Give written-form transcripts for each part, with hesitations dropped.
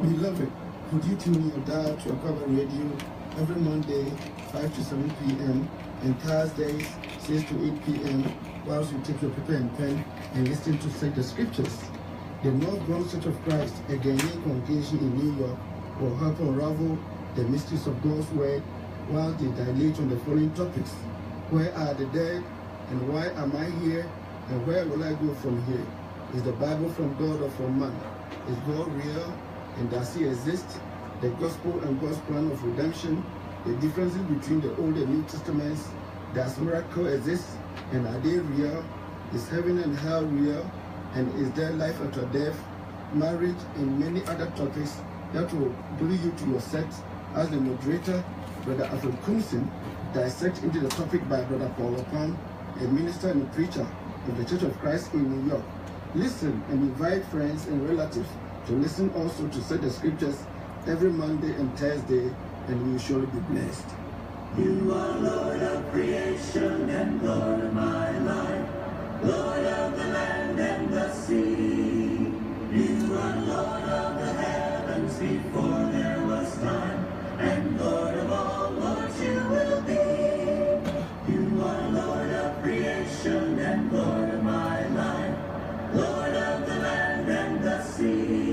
Beloved, could you tune in that to Aquaba Radio every Monday, 5 to 7 p.m. and Thursdays, 6 to 8 p.m. whilst you take your paper and pen and listen to Search the Scriptures. The North Bronx Church of Christ, a Ghanaian congregation in New York, will help unravel the mysteries of God's Word while they dilate on the following topics. Where are the dead? And why am I here? And where will I go from here? Is the Bible from God or from man? Is God real? And does he exist? The gospel and God's plan of redemption, the differences between the Old and New Testaments, does miracle exist? And are they real? Is heaven and hell real? And is there life after death? Marriage and many other topics that will bring you to your set as the moderator, Brother Alfred Kumsin, dissect into the topic by Brother Paul Opam, a minister and a preacher of the Church of Christ in New York. Listen and invite friends and relatives to listen also to Search the Scriptures every Monday and Thursday, and you will surely be blessed. You are Lord of creation and Lord of my life, Lord of the land and the sea. You are Lord of the heavens before there was time, and Lord of all lords you will be. You are Lord of creation and Lord of my life, Lord of the land and the sea.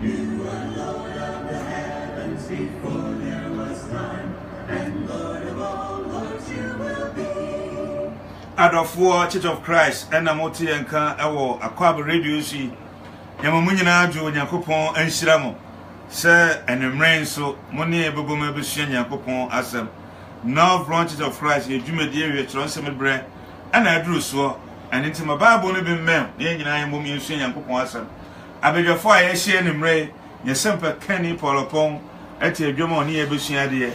You are Lord of the heavens before there was time, and Lord of all lords you will be. Adolfo Church of Christ and Amoti Enka Ewo Aquaba Radio si Yamamunyina Jo Nyankopon Enhyiramo se enemren so moni ebobom abusua Nyankopon asem North Bronx Church of Christ edwumadi ewe Tronsem bre ana aduru so enitima Bible no bi mem ye nyina yemom yensua Nyankopon asem abedwafo a ye hye enemre ye sempa kani polopon eti edwom oni ebusua de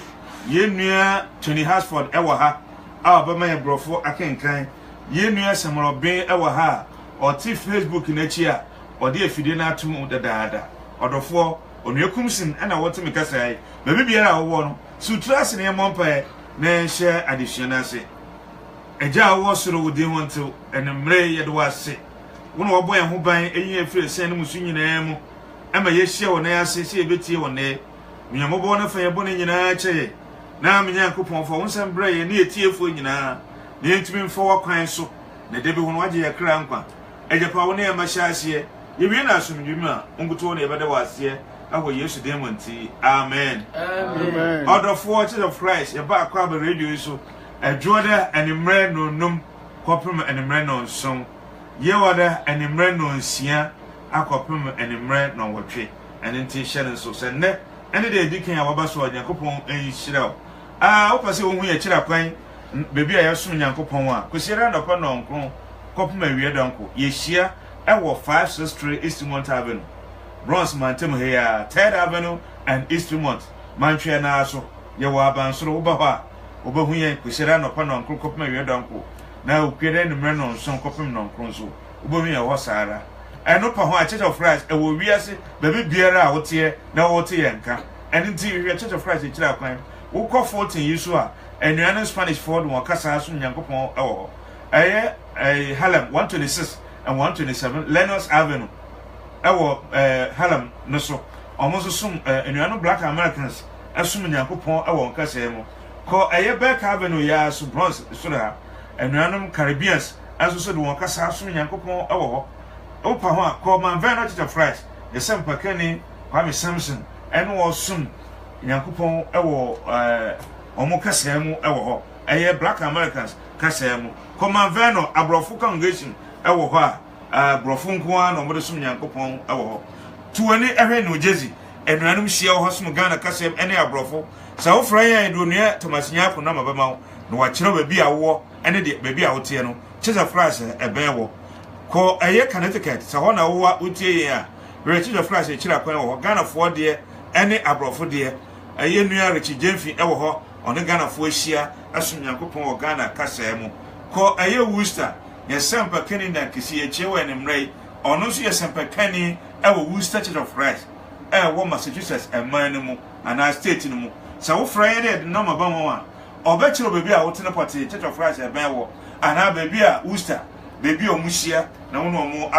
ye nua Tony Hasford ewo ha Abama ye brofo akenkan ye nua Samorobe ewo ha oti Facebook na chi a odi afide na atum dadaada odofo onuakumsin ana wote mekasai bebi biara wo no sutrase ne mompa na hye additional se eja wo soro wodi honte enemre ye de wase wono wo boy ho ban eyi afire sen no musu nyina mu ama ye hye wo na yase se ebetie wo ne miamobo na fa ye bone nyina cheye na Nyankopon fo wonsam bra ye ne etiefo nyina ne ntimi mfo wakwan so ne debi hono agye ye kra nkwa ejepa wo ne ya mahyase ye wie na asomdwum a onguto ne ebede wase awo Yesu demonti amen Amen. Odofo Church of Christ ye ba Aquaba Radio so adwoda enemre no num kopem enemre no nson ye woda enemre no nsia akopem enemre no wotwe enenti hye so se ne ene de edikan a wabaso Nyankopon enhyira opase wo hu ye kira kwan bebi a yesom Nyankopon a kosira na kwa no nkron kopem awie danko ye hia ewo 563 Eastmont Avenue Bronx Mantem here 3rd Avenue and Eastmont Mantwe na so ye wo abansoro wo ba ho a obahu ye kosira na kwa no nkron kopem awie danko na okwere ne mre no nson kopem no nkron so obahu ye ho sara eno pa ho a Church of Christ ewo wiase bebi biara a wote na wote ye nka enti Church of Christ kira kwan wo ko 14 yisu a enuano Spanish Ford won kasa aso Nyankopon ewo Harlem 126 and 127 Lenox Avenue ewo Harlem no so omoso sum enuano Black Americans asum Nyankopon ewo kasa emu ko Beck Avenue ya so Bronx so da enuano Caribbeans aso so de won kasa aso Nyankopon ewo opa ho a ko Manveno Church of Christ ye sempa kani Kwame Samson eno osum Nyankopon ewo omo kasa emu ewo ho Black Americans kasa emu ko Manveno abrofo congregation ewo ho a brofo nko a no mo de sum Nyankopon ewo ho tuani ehwe no jezi enuanum hia ho sum Ghana kasa emu ene abrofo sa wo fra yan do nua Thomas Nyako na mabama no wa kire ba bi awo ene de ba bi awote no Church of Christ ebewo ko Connecticut sa ho na wo utie ye a Church of Christ kira kwan wo Ghana fo de ene abrofo de nua Richie Jemfi ewo ho one Ghana fo ahia asum Nyankopon wo Ghana kasa emu ko Worcester ye sempa kani na kisi ye chewe enemrei ono so ye sempa kani ewo Worcester Church of Christ wo Massachusetts man mu ana state no mu sa wo fra ye de no maba mo a obekiro bebi a wotene poti Church of Christ wo ana bebi a Worcester bebi omuhia na wono omo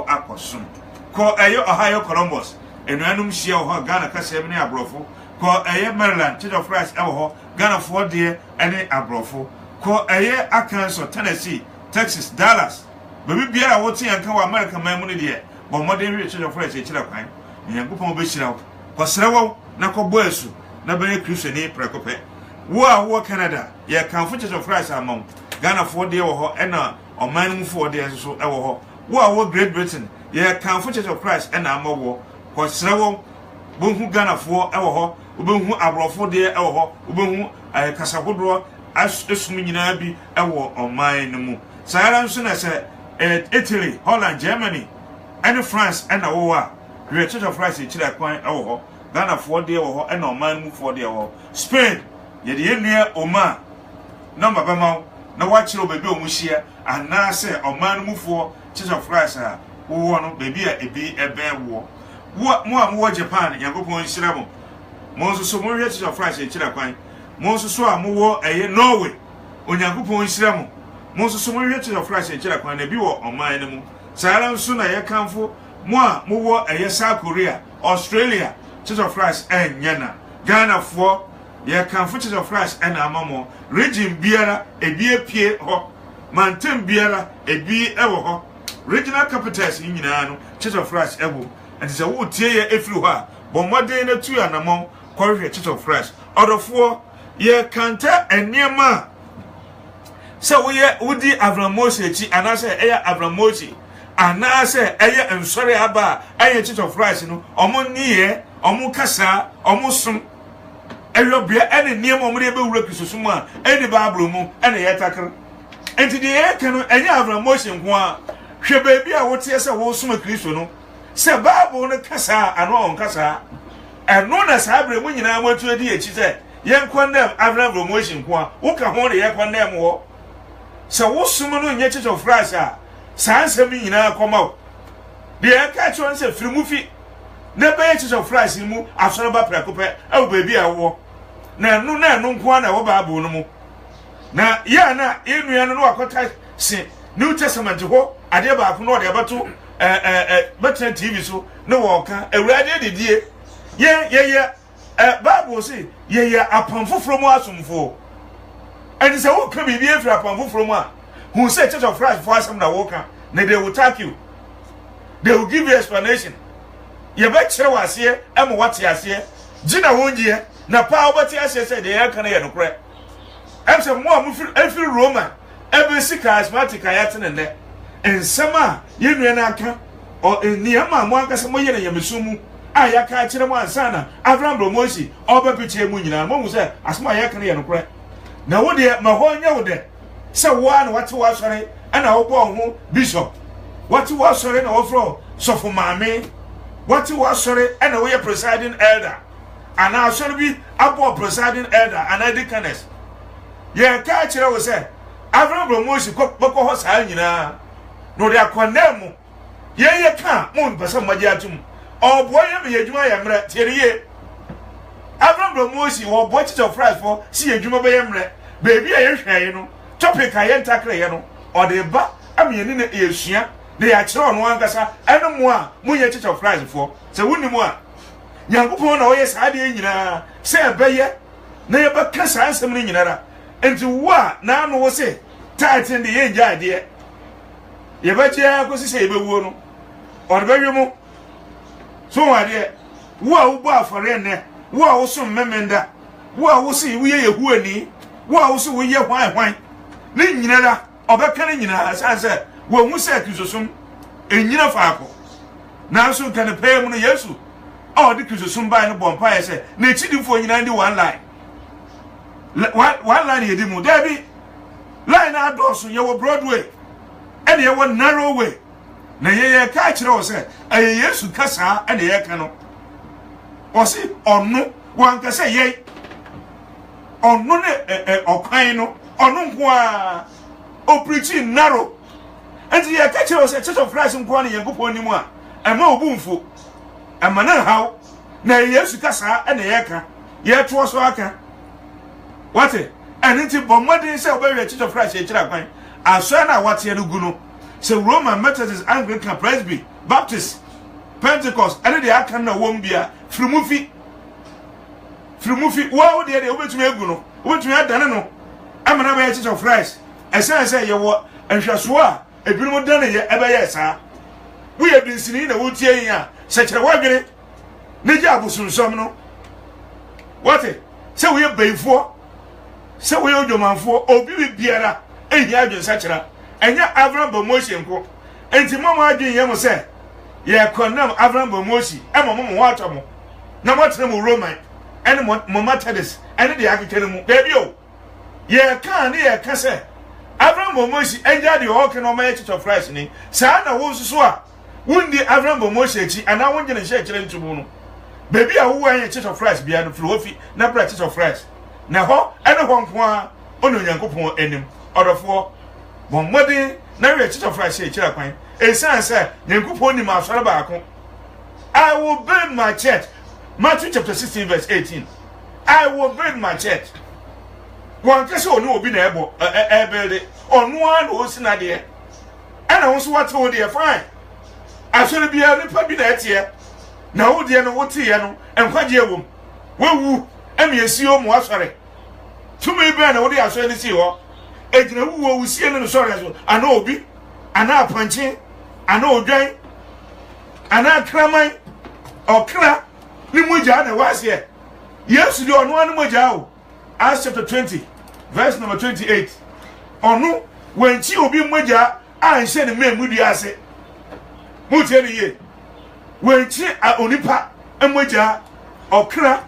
akosom ko Ohio Columbus enuanum hia ho Ghana kasa ne abrofo ko Maryland Church of Christ ho Ghana for de ene abrofo ko Arkansas Tennessee Texas Dallas baby bia wo te yanka wa America man mu ne de bo modern Church of Christ e kira kwan nyankopon be hira ko srewo na ko boesu na be Christian ni prekope wo Canada ye kanfo Church of Christ among Ghana for de ho ena oman mu for de so ho wo Great Britain ye kanfo Church of Christ ena amawo ko srewo bonhu Ghana for ho obenhu abrofo de ho obenhu kasahodro asum nyina bi ewo oman mu sayara nso na se Italy Holland Germany and France and our Church of Christ in Chile kwan ho Ghana for de ho and oman mu for de ho Spain ye de nua Oman number bama na wachiro baby omuhia ana se oman mu for Church of Christ wo no baby a ebi ebe wo mo Japan yakopon hira mo so mo Church of Christ in Chile kwan mo so mo Norway onyankopon hira mo so mo Church of Christ in Chile kwan na bi wo oman ne mu sayara nso na ye kanfo mo South Korea Australia Church of Christ nyana Ghana for ye kanfo Church of Christ amamo region biara ebi apie ho mountain biara ebi ewo ho regional capitals nyina no Church of Christ ewo and say wo tie ye efiri ho a bo modern na tu anamon korhwe Church of Christ odofo ye kanta eniema se wo ye wudi Avramosi echi anase eya Avramosi anase eye ensore aba eye Church of Christ no omo niye omo kasa omo sum eyobia ene niam omo de be wura Kristosom a ene Bible mu ene ye takre enti de ye kanu enye Avramosi nko a hwe baabi a wote se wo sum Kristo no se Bible no kasa ano on kasa eno na sabre mu nyina matu adi echi se ye condemn Avramosi nko a wo ka ho de ye condemn wo se wo sum no nye Church of Christ a sansem nyina koma de aka chon se firimufi na be Church of Christ mu asoro ba prekope e baabi a wo na enu nko na wo Bible no mu na ya na enua no akota se New Testament ho ade ba ko no de abato betre TV so no wo ka awurade dedie ye Bible say ye apamfoforo mu asomfo and say wo ka bibie fra apamfoforo mu a who say Church of Christ for some that walk and they will attack you. They will give you explanation. You bet you was here, and what you here. Gina won't year, na power what you said the air can hear no crack. I'm some more every Roman, every sick asthmatic I had in there. And summer, you know, or in Niama, Monka Samoya Yamisumu, Ayaka Chinaman Sana, Avram Bromosi, or Bapiche Munina, Momusa, as my yakan no crack. Now, what dear, my whole know there. So one what was sorry and I hope bishop. What was sorry and overflow. So for mammy, what was sorry and away presiding elder. And I shall be upper presiding elder and I deaconess. Yeah, catcher was said. Avram Bromosi cook Boko Hos Alina. No, they are condemned. Yeah, can't moon for some Majatum. Oh, boy, I'm a Juma Thierry. Avram Bromosi or Church of Christ for see a Juma Bayamre. Baby, I know. Topic I enter crayano or the ba I mean in Asia, they are thrown one gassa and more Church of Christ for so wouldn't more. Young upon oh yes, I didn't say a bayer, never cast answer in another. And to what now no say, tight in the end idea. You bet you I could say, or very more. So I dear, what bar for Rene, what also memenda, what will see we a who any, what also we a wine. Nyina obekane nyina asanse wo mu se Kristosum enyina faako na so kan pay mu no Yesu o de Kristosum bai no bompa ye se na chidifo nyina ndi one line ye di mu dabi line adoso ye wo Broadway ene ye wo narrow way na ye ka kire wo se aye Yesu kasa ene ye ka no o si onu wan ka se ye onu ne okwan no onu nko o preaching narrow and ye catch us Church of Christ nko na Yankopon ni mu a ema obumfo ema na haw na Yesu kasa na ye ka ye to so aka what and nti bomodin say obewe Church of Christ ye kira kwan aso na wate no gu no say Roman Methodist Anglican Presby Baptist Pentecost and the aka na wom bia frimufi wo de obetumi egu no obetumi adane no amana be Church of Christ esen say ye wo nhwaso a ebinom dane ye ebe ye sa wo ye binsini na wo tie yin a se kire wadwene ne gya abosunsom no what se wo ye beifo se wo ye odwomanfo obi biara ehia adwen sa kira enya Abraham Bomoshi nko enti mama adwen ye mo se ye condemn Abraham Bomoshi e mo mo atomo na mo tene mo Roman ene mo Methodist ene de akekere mu baby o ye kan ne ye ka se Abraham Bomoshi enja de o ke no ma Church of Christ ni sa na wo susu a wundi Abraham Bomoshi echi ana wo ngene she kire ntubu no baby a wo anya Church of Christ bia no filofi na bra Church of Christ na ho ene ho nko a ono Nyankopon enim odofo bon modern na we Church of Christ e kira kwan esan say Nyankopon ni ma asore ba ako I will build my church. Matthew chapter 16 verse 18. I will build my church. One case on no be na ebo build on one o sina de and I want what o de fine asore bia ni pa bi na etie na o de no wote ye no enkwaje ewom wewu emiesi o mu asore tumi be na wo de asore ni si ho ejina wu wo sie no sore so ana obi ana apanche ana odwan ana kraman okra ni moja na wase yes di onu anu moja o Acts chapter 20 verse number 28 onu wenchi obi moja anhye ne memu di ase mutie ni ye wenchi onipa moja okra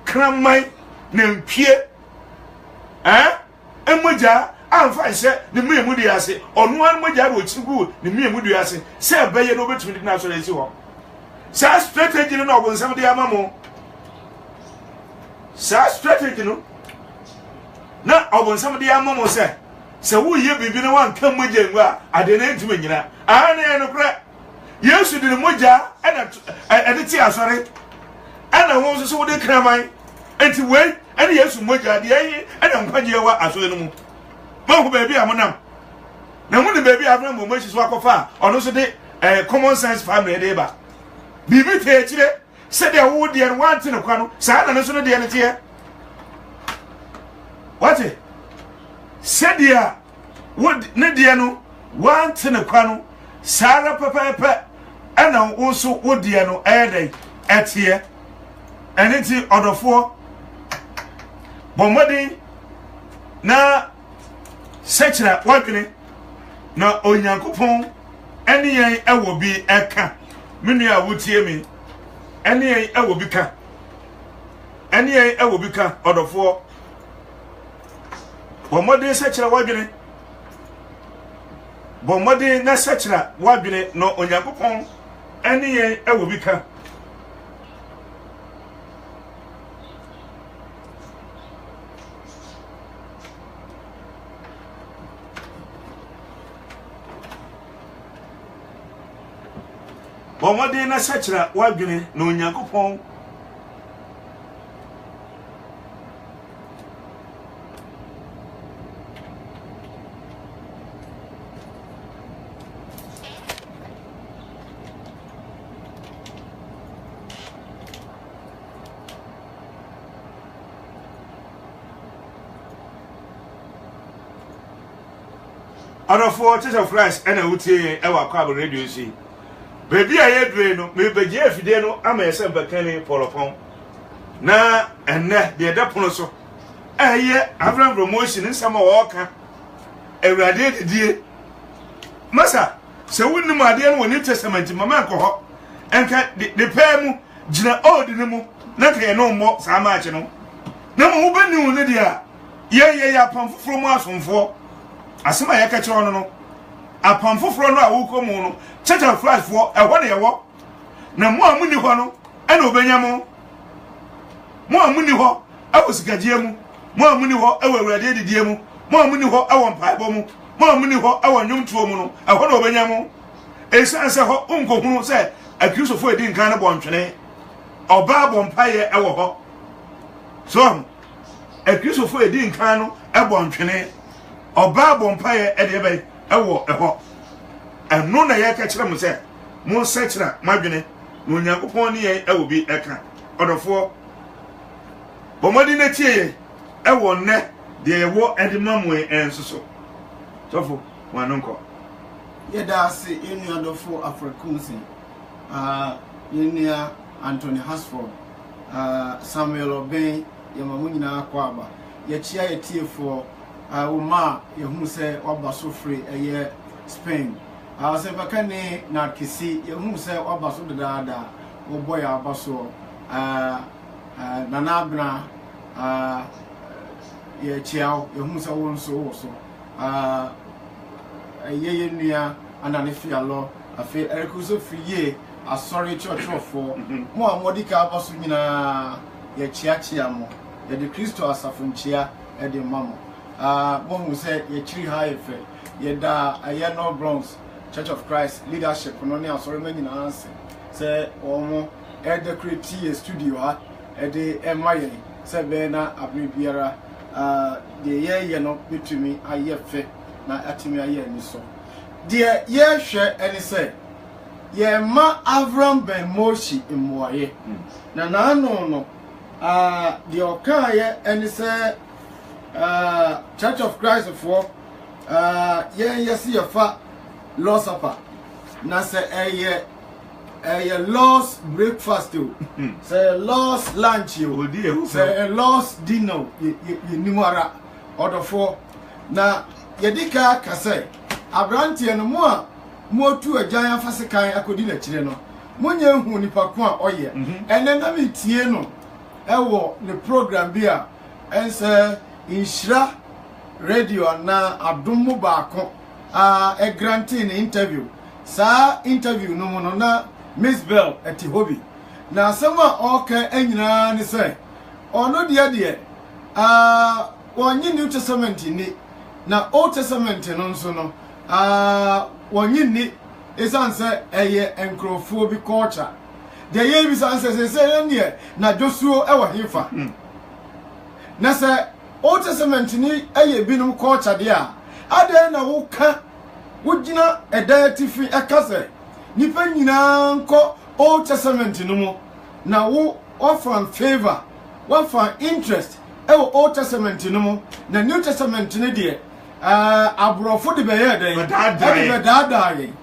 kraman na mpie moja amfa hye ne memu di ase onu anu moja ro chigu ne memu di ase se beye no betumi di na so lesi ho sa strategy no obonsam de amamo sa strategy no na obonsam de amamo se wo ye bibi na wan kan moja ngwa ade na ntumi nyina ana no kra Yesu de moja ana editi asore ana wo so wo de kraman enti we ana Yesu moja de yi ana nkwaje wa asore no mu ma ho ba bi amonam na mu de ba bi Abraham mo so akofa ono so de common sense family de ba bibi te chire se de wo de en want ne kwa no sa na so no de ne tie what se de a wo ne de no want ne kwa no sara pepepe ana wo so wo de no edai etie eniti odofo bomodi na sechira wadwene na Onyankopon ene yen ewo bi eka menu a wotie mi ene yen ewo bi ka ene yen ewo bi ka odofo bomodi sechira wadwene bomodi na sechira wadwene no Onyankopon ene yen ewo bi ka bomodi na sechira wadwene no Onyankopon Adofo Church of Christ ena utie ewa kwa radio si baby aye dwe no me beje afide no ama yese bakani polopon na enne de pono so eye Abraham promotion nsama woka ewrade dedie masa se wonni made no woni testament mama akọ enka de pemu gina old ni mu na ka ye no mo sa ma ache no na mo bani woni dia ye ya pamfoforo mu asomfo asema ya kache ono no apamfoforo no awuko mu no Church of Christ for ehwo na yewo na mo amuni ho no ena obenya mo amuni ho awosikagie mu mo amuni ho awurade didie mu mo amuni ho awo mpaebo mu mo amuni ho awo nwumtuo mu no ehwo na obenya mo esanse ho unkohunu se akrisofo edi nkan na bontwene oba bompaye ewo ho so akrisofo edi nkan no ebontwene oba bompaye ede ewo eho eno na ye ka kire mo se mo sechira madwene no Nyankopɔn ne yɛn ɛwɔ bi ɛka ɔdɔfoɔ bomɔdi na tie ɛwɔ nnɛ de ɛwɔ ɛde mamwe ɛnsoso sɔfo wanonko yɛda ase enu adɔfo Afrikunsi yɛnia Anthony Hasford Samuel Oben yɛmamu nyinaa akɔ aba yɛkyia yɛtiefo uma yɛhu sɛ waba so free ɛyɛ Spain sɛ bɛka ne na kesi yɛhu sɛ waba so dadaada wɔbɔ yɛ aba so nana abena yɛkyia yɛhu sɛ wo nso wo so yɛyɛ nua anane fialo afi erikuso fiye asɔre churchfo mo a modika aba so nyinaa yɛkyiakyia mo yɛde Kristo asafonkyia ɛde mamo mo hu sɛ yɛkyiri ha yɛfɛ yɛda ayɛ no Bronx Church of Christ leadership no ne asɔre ma nyinaa anse sɛ wɔn ɛde create studio ha ɛde ɛma yɛn sɛ bɛɛ na abere biara de yɛyɛ no betumi ayɛ fɛ na atimi ayɛ ni so de yɛhwɛ ɛne sɛ yɛma Avram Ben Moshi mmoaye na naano no de ɔkaayɛ ɛne sɛ Church of Christ for yɛn yɛsi yɛfa Lord's Supper na sɛ ɛyɛ Lord's breakfast o sɛ Lord's lunch o sɛ Lord's dinner yɛnimara ɔdɔfoɔ na yɛdika kasɛ abranteɛ no mo a motu agyan afasikan akodi na kyire no monye hu nipa ko a ɔyɛ ɛnɛ na metie no ɛwɔ ne program bi a ɛnsɛ Inshira radio na adom mu baako grantee ne interview saa interview no mu no na Miss Bell ati hobi na asɛm a ɔka anyina ne sɛ ɔno deɛ wɔnye New Testament ni na Old Testament no nso no wɔnye ni esan sɛ ɛyɛ enkrofo bi culture de yɛ bi san sɛ ne na Josuo ɛwɔ hefa na sɛ Old Testament ni ɛyɛ binum culture de a ade na wo ka wogina ɛda tifi ɛkasɛ nipa nyinaa nkɔ Old Testament no mu na wo offer favor offer interest ɛwɔ Old Testament no mu na New Testament ne de abrofo de bɛyɛ den ɛde bɛdaadaa yɛn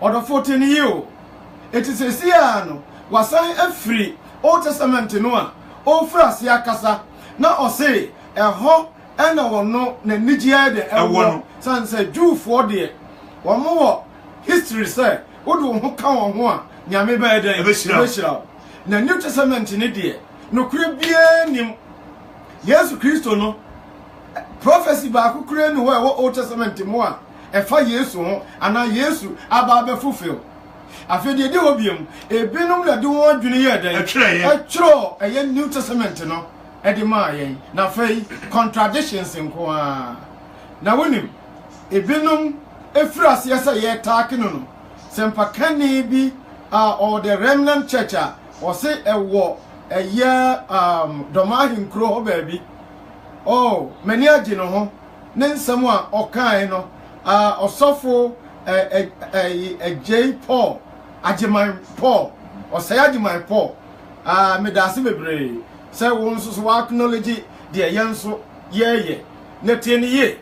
ɔdɔfo tini yo eti sesia no wasan afiri Old Testament no a ofura ase akasa na ɔse ɛhɔ ɛna wɔno na nigia de ɛwɔ san sɛ Jewfo de wɔn wɔ history sɛ wode wo ho ka wɔn ho a nyame bɛyɛ den ɛbɛhyira na New Testament ne de no kure bia nim Yesu Kristo no prophecy ba ku kure no wɔ Old Testament mu a ɛfa Yesu ho ana Yesu aba be fulfill afede de obiam ebinom na de wɔn adwene yɛ den ɛtwerɛ ɛyɛ New Testament no ɛde ma yɛn na fei contradictions nko a na wonim ebinom efiri ase sɛ yɛ taake no sempakani bi or the remnant church a ɔse ɛwɔ ɛyɛ domahin kro ho baabi mani agye no ho ne nsɛm a ɔkae no ɔsɔfo J. Paul Ajeman Paul ɔsɛe Ajeman Paul medase bebree sɛ wo nso so acknowledge deɛ yɛn nso yɛyɛ na tie ne ye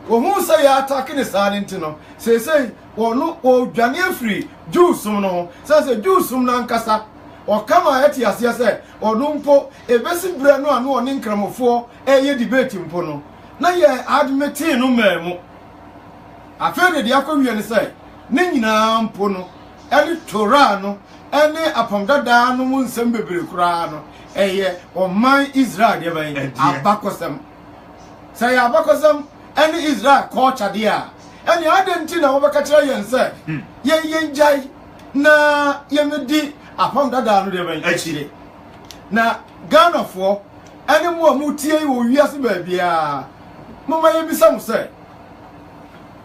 ohun sɛ yɛ atake ne saa ne ntino sɛ wɔno ɔdwane afiri Jewsum no sɛ Jewsum no ankasa ɔkama ɛte aseɛ sɛ ɔno mpo ebesi brɛ no a no ɔne nkramofoɔ ɛyɛ debate mpo no na yɛ admit no maamu afɛde de akɔwie ne sɛ ne nyinaa mpo no ɛne Torah no ɛne apamdada no mu nsɛm bebree koraa no ɛyɛ ɔman Israel deɛ bɛyɛ abakɔsɛm sɛ yɛ abakɔsɛm ɛne Israel culture deɛ a ɛne adɛnti na wɔbɛka kyerɛ yɛn sɛ yɛn gyae na yɛmedi apamdada no deɛ bɛyɛ akyire na Ghanafoɔ ɛne mu a mutie wɔ wiase baabia mama yɛbisa mo sɛ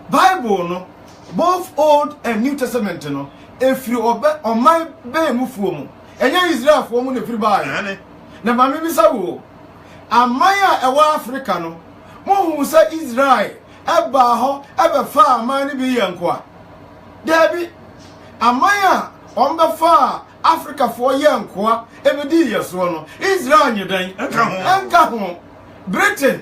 Bible no both Old and New Testament no efiri ɔman bɛɛ mu fuo mu ɛnyɛ Israelfoɔ mu na efiri baa na mame bisa wo aman a ɛwɔ Africa no mo hu sɛ Israel ɛba hɔ ɛbɛfa aman ne bi yɛ nkoa dabi amaya ombefa Africa for yankoa ebedi yeso no Israel nyedan enka ho Britain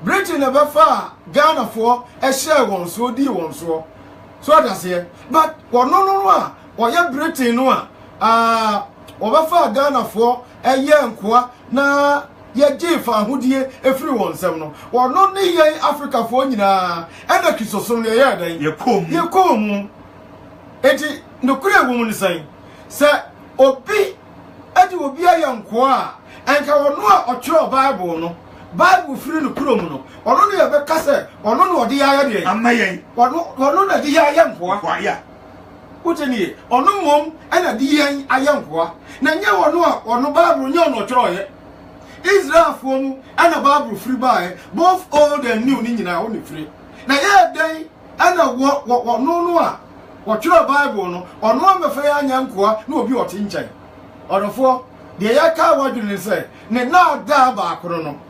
ebefa Ghana for share won so di won so that's here but no a oye Britain no a obefa Ghana for yankoa na ye jefa ahudie efiri won sem no wono ne ye Africa for nyina ena kisosom ne ye dan ye kom enti nokure egum ni san se obi ayankoa enka wono a otwero Bible no Bible free no kurom no ono ne be kase ono no ode ya de amayen ono na de ya ayankoa ya uteni ono mom ena de yan ayankoa na nya wono a ono Bible nya ono otwero ye Israel from and a Bible free by both old and new in our only free. Now, yeah, day and a what no what your Bible no or no fair yanqua no be what in chain. Or the four the Yaka what you say, Nena Daba Chrono.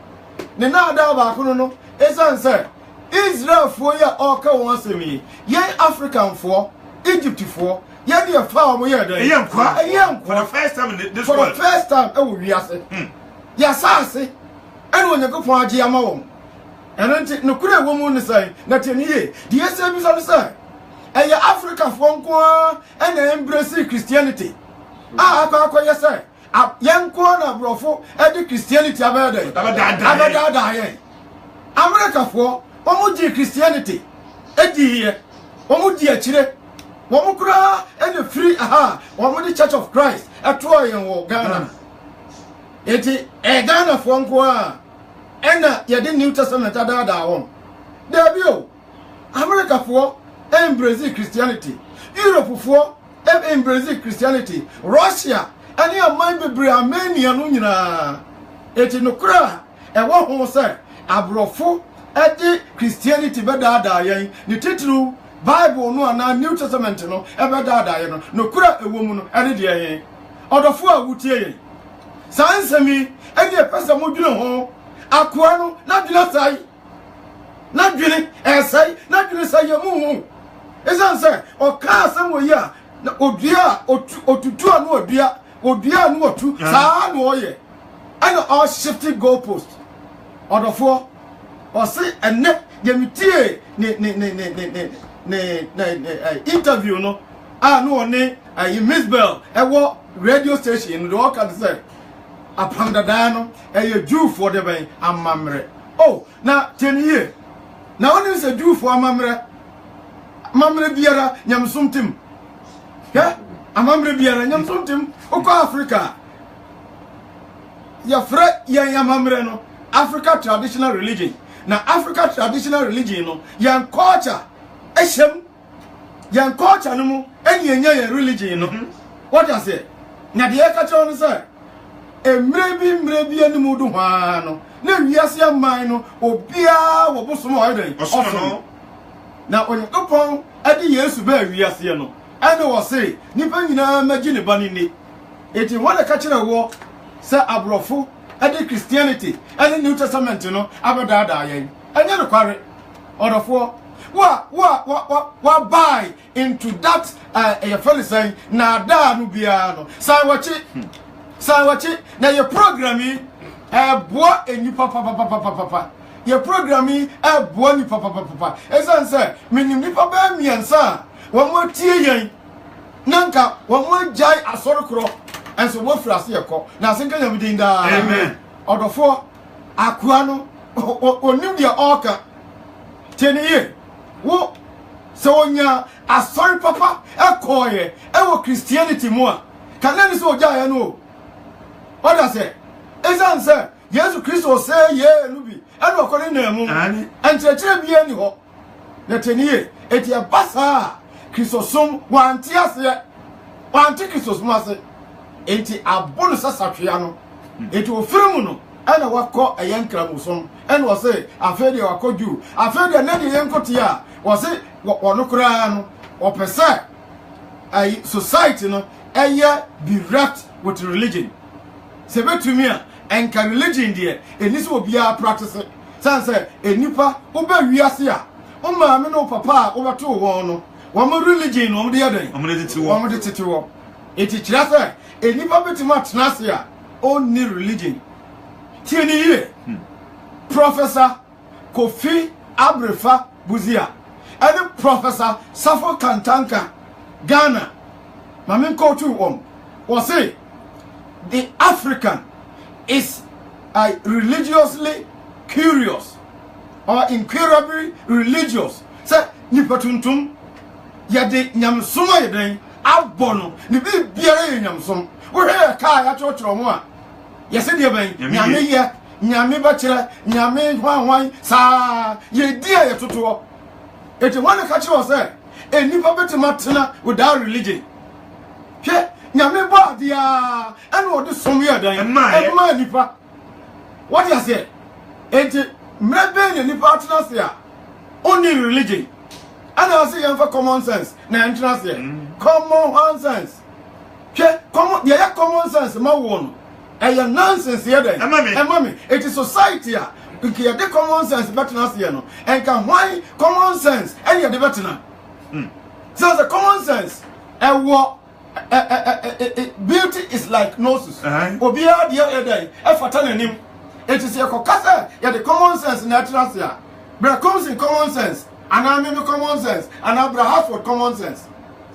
Nena Daba Chrono is answer Israel for your orca once a me, ye African for Egypt for. Yeah, dear farm, we are there. Young for the first time in this world. For the first time, oh, yes. Yasase and when you go for Giamawom. And then no clear woman say, not in here. The service on the side. And your Africa from and embrace Christianity. I say, a young corner brofo and the Christianity about it. America for Omuji Christianity. Eddie here. Omuji Chile. Womukra and the free Omudi Church of Christ at Troy and Ghana. Eti Ghana for nkwa ena ye de New Testament ada won there be o America for embrace Christianity, Europe for embrace Christianity, Russia and your mind be Armenia no nyina eti no kra e wo ho se abrofo e de Christianity be da yen ni titru Bible no na New Testament no e be da yen no kra e wo mu no ene de yen odofo a wutie yen Sansemi, and the person would do home. Aquano, not do not say. Not drilling, and say, not do say your moon. As answer, or car somewhere, or dear, or to do no dear, or dear no to San Warrior. And all shifted goalpost. Or the four, or say, and net, Yemitie, interview, no. No, ne, Miss Bell, a war radio station, the all can say. Upon the dano, a Jew for the bay, and mamre. Oh, now 10 years. Now, one is a Jew for mamre. Mamre Biera, Yam Sumtim. Yeah, a mamre Biera, Yam Sumtim, Oko Africa. Your fret, ya mamreno, Africa traditional religion. Now, Africa traditional religion, no, young culture, Eshem, young culture, no, any religion, no. What I say? Now, the Ekachon say. Mrebi ani mudu hwano na wiase aman no obia wo bosomo ayden osono na onyekopon ade Yesu ba wiase no ene wo se nipa nyina magi ne bani ni eti wona ka kire wo se abrofo ade Christianity ade New Testament no abadada yen enye no kware odofo wa buy into that a Philistine na da no bia no sai wachi Sawachi, now your programming a boy and you papa. Your programming a boy ni papa. As I say, meaning ni papa me and sa. One more tea Nanka, one more jai a sort of and so what for us here call. Now think I'm doing that. Amen. Out of four, Aquano or new your orca 10 years. What? So on ya a sorry papa, a coy, a Christianity more. Can any so jai no? What I say? Ezan say, yes, Christ say, yeah, Nubi, and we're calling them, and to be any hope. Let any year, it's a bassa, Christosum, one tears yet, one tickets master, it's a bonus satriano, it will film, and I will call a young cramusum, and was say, I fed you, I called you, I fed the lady young cotia, was it what no crown or per se, a society, no, a year be wrapped with religion. Sebe to me and can religion there and this will be our practice. San say a nipa oba wiase a o ma me no papa over to won no wɔn religion wɔn de yɛ den wɔn de tete wɔ wɔn de tete wɔ eti kyerɛ sɛ enipa betuma tena ase a onni religion tie ni yie Professor Kofi Abrefa Buzia and Professor Safo Kantanka Ghana mamin ko tu was say the African is religiously curious or incurably religious. Say nipa tuntum yade nyamsoma yeden abono ni bi biara nyamsom wo hwe ka ya chochoro mo a yese de ben nyame ye nyame ba kire nyame hwanhwan sa ye di a ye toto eti wan ka kire o say enipa betima tena without religion hwe nyame ba dia ene o de som ye dan ma nipa what you say eti mrebe nipa tena se a only religion. And I say for common sense. Na entrance here. Common sense. Common sense. Ma one. Your nonsense here then. Mami. It is society here. You can get common sense better than here no. And can why common sense? And you the better now. So the common sense. Beauty is like noses. Obia the other day. Him. It is your kokasa. The common sense natural here. But comes in common sense. And I mean common sense. And I have for common sense.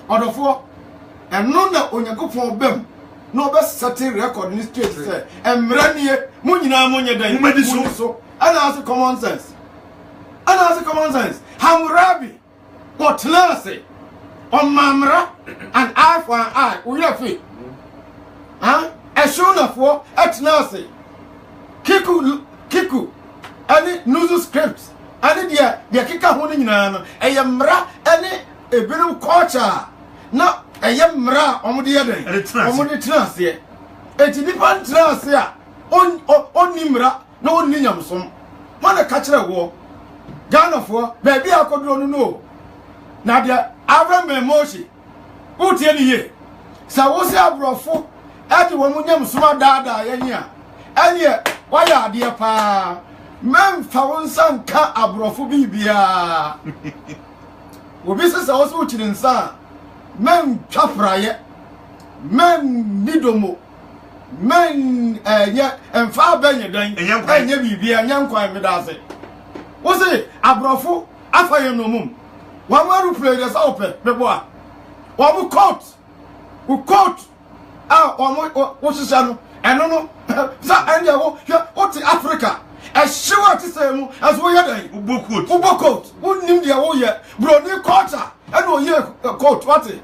Or for and none that when you go for them, no best certain record in the street say, and Mrania, Munina Munya, so. And I say common sense. And I say common sense. Hammurabi, what Nasi, on Mamra, and eye for an eye, we have it. Huh? As soon as for at Nasi, Kiku, and Nuzu scripts. And the kika honing na a yamra any a bit of culture. No, a yamra on the other. On the trans here. A different trans here. On Nimra, no Ninyamson. One a catcher war. Ghana for, baby, I could know. Nadia, Avram Moshi. Who tell you? So what's your brofo? At the woman, smart dada, and yet, why are dear pa? Men found some car abrofo bibia. Obisa also children sa. Men chapraye. Men midomo. Men and far benye dan. And ye bibia nyam kwa medase. Was it abrofo afaye no mum. One who play this open, the boy. One who caught. What's the channel? And no. What's Africa? As sure to say, as we are Ubokot, wouldn't name the old year, Brody culture, and no year coat, what it?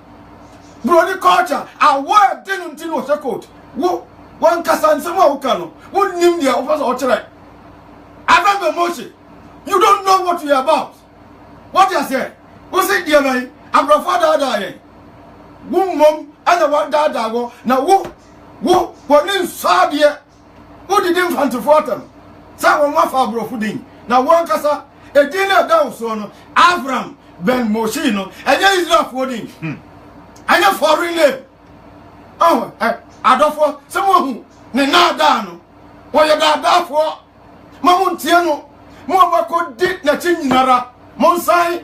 Brody culture, our word didn't know the coat. One Cassan Samokano, wouldn't name the office or tonight. I remember Moshi. You don't know what we are about. What you say? What's it, dear man? I'm your father dying. Woo, mum, and the one dadago. Now, what in Sadia? Who did him want to fought them? Some of my fooding. Now, one casa, a dinner down son, Avram Ben Moshino, and there is not fooding. And you're foreign name. Oh, I don't for someone who, Nenadano, what you got for Mamuntiano, Mobako did Nachinara, Monsai,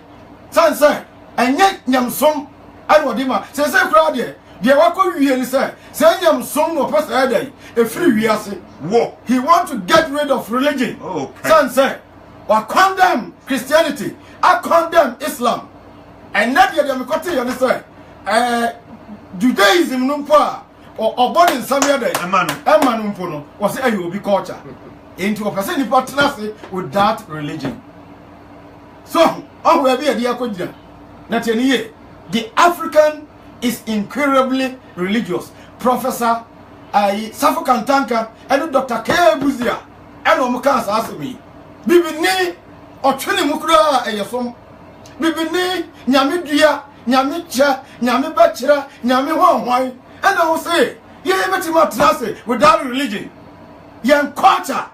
Sansa, and yet Yamsum, I would him, says a crowd here. They were really say, send him some of us a day, a free year. He wants to get rid of religion. Oh, son said, I condemn Christianity, I condemn Islam. And not yet, I'm going to say, Judaism, Numpa, or born in some other day, Emanumpono, was a will be culture into a person partnership with that religion. So, oh, we'll be a dear Kodja. Not any the African is incredibly religious. Professor Safo Kantanka and Dr. K. Buzia and Omukas asked me, Bibini or Trini Mukra and Yasom Bibini, Nyamidia, Nyamicha, Nyami Bachira, Nyami Wai, and I will say, you have to matrase without religion. Yan culture,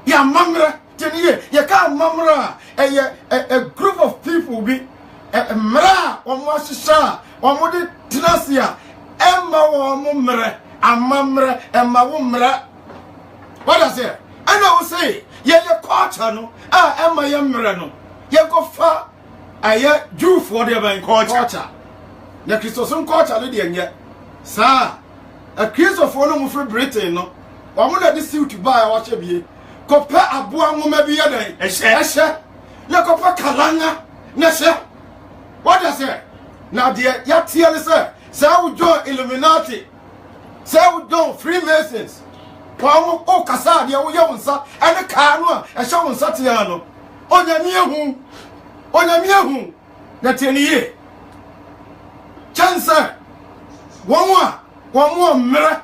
Yan Mamra, Tenia, Yaka Mamra, a group of people be Mra or Mashisha. Omode tinasia emma wo mumre amamre emma wo mra. What I say? And I will say ye culture no emma ye mre no ye go fa aye Jew for the ben culture na Christosum culture le de enye sa a Christopher no mu free Britain no wa mo na de suit buy wa che bie kopa aboa nwoma bi yadan ehye ya kopa kalanga na she what does it now the ya tie say we join Illuminati say we join Freemasons kwa o kasa de wo ye wonsa ene ka no a ehye wonsa te ya no onyame ehu na teniye chance won mmere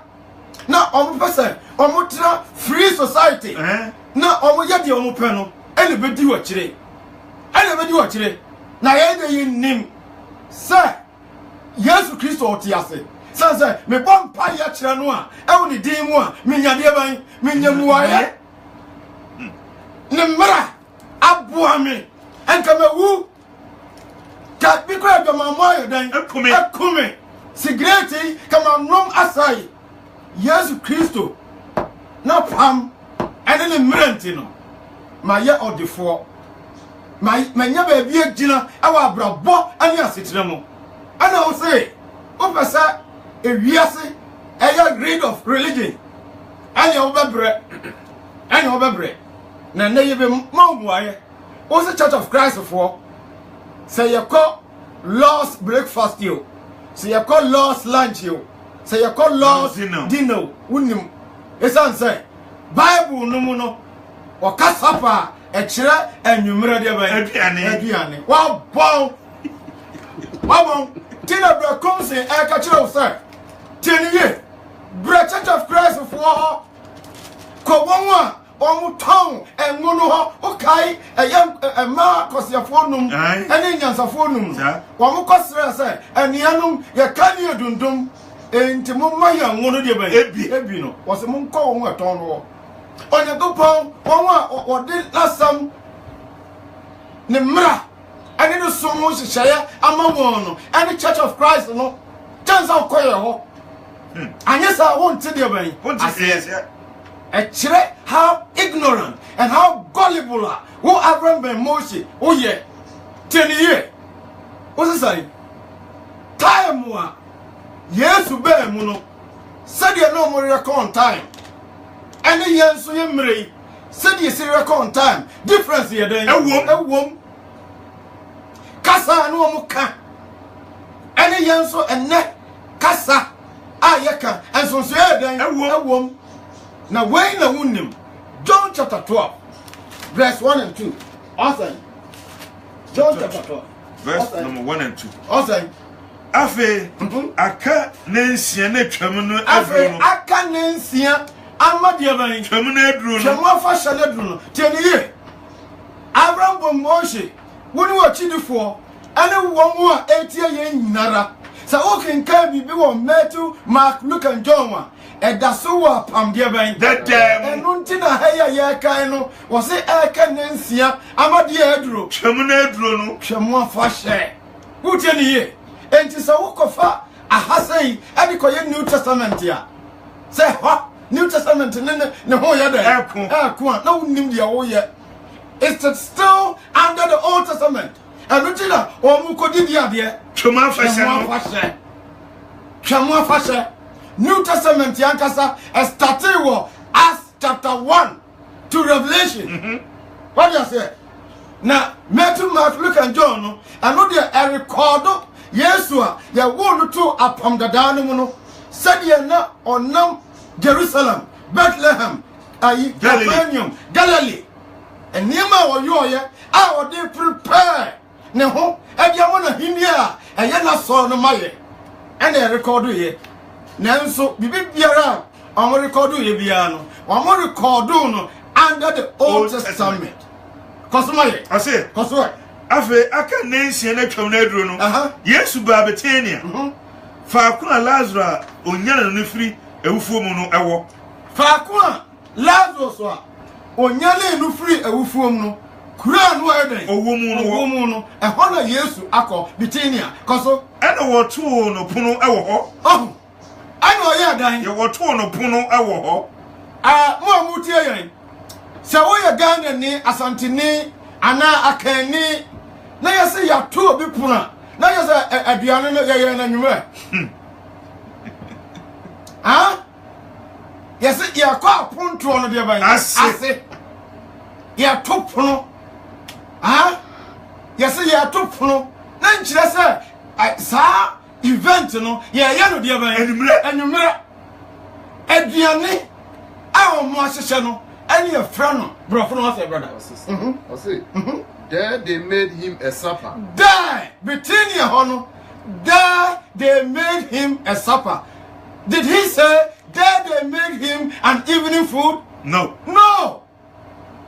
na ompese omutra free society na omoye de omupe no ene bedi wa kire na ye de nim say Yesu Kristo otiase say me bom pa ya kire no a ewo ni din mu a menyade ban menyamuaye ne mmara aboame enka mewu ka bikra do mamoyo dan ekume sigreti kama nom asai Yesu Kristo na pam ene ne mmerenti no ma ye odefo ma nya ba bi agina awa abrabo ani asetire mo ana o say o pesa ewiase eya grade of religion ani o bebre na na ye be mamuaye o say Church of Christ for say you call lost breakfast you say you call lost lunch you say you call lost dinner unim esan say Bible no mu no o kasapa e kire anwumre de ba aduane wa bon tina bra kom say e ka kire o say teniye bra Church of Christ for ko wonwa omuton enwono ho okai ma kosiafo num ene nyansafo num wo mo kosere say enianum ye kanie dundum enti mo maya nwono de ba ebi no wo se mo nko wo eton no onye gopon won a ode lasam ne mra ene no so mo hyehyeye ama won no ene Church of Christ no chance akoye ho anya sa won te de ban how ignorant and how gullible are who Abraham ben Moshe oh yeah 10 years what's it say time wa Yesu be mu no said you no more record time and yen so ye mrei said you see record time difference here then ewom kasa no mo ka and yen so enne kasa ayeka and so ye then ewom now when na wunim John chapter 12 verse 1 and 2 awesome John chapter 12 verse number 1 and 2 awesome afe aka nensia na twam no afe aka nensia amade ban twam na aduru no twam afa shale aduru no tieniye Abraham bo Moshe woni wa chidifo ane wo a etie ye nyinara sa okin ka bibi wo Matthew Mark Luke and John wa edaso wa pam de ban enu ntina haya ye kan no wo se aka nensia amade aduru twam na aduru no twam afa hye wo tieniye enti sa wokofa ahasai ade koye New Testament ya say ho New Testament ne ho ya da eko na wonim dia wo ye it's still under the Old Testament and utina o mu kodi dia de twama fashe New Testament yankasa started with Acts chapter 1 to Revelation what do you say now Matthew Mark Luke and John no and no dia a record Yesua ya wonu to apam dadanu mu no said na onam Jerusalem Bethlehem ayi Capernaum Galilee enima wo yoye a wo dey prepare ne ho e bia mo na hindia eye na so no maye and e record ye nanso bibi biara o record ye bia no o record no under the Old Testament kosomaye ase kosoe afe aka nensia na twam na aduru no Yesu ba Betania fa akuna Lazarus onyana no firi ewufuo mu no ewo fa akuna Lazarus a onyana no firi ewufuo mu no kura no eden owo mu no ehọ na Yesu akọ Betania koso ene wo to no pono ewo ho ana oye adan ye wo to no pono ewo ho mo amutie yen se wo ye Ghana ni Asantini ana akani na yɛ sɛ yɛato obi pono na yɛ sɛ aduane no yɛyɛ no anwummerɛ yɛ sɛ yɛkɔ apontoɔ no deɛ bɛn ase yɛato pono yɛ sɛ yɛato pono na nkyerɛ sɛ saa event no yɛyɛ no deɛ bɛn anwummerɛ aduane a wɔn ahyehyɛ no ɛne yɛfrɛ no borɔfo no wɔsɛ brother there they made him a supper. There between your honor, there they made him a supper. Did he say there they made him an evening food? No.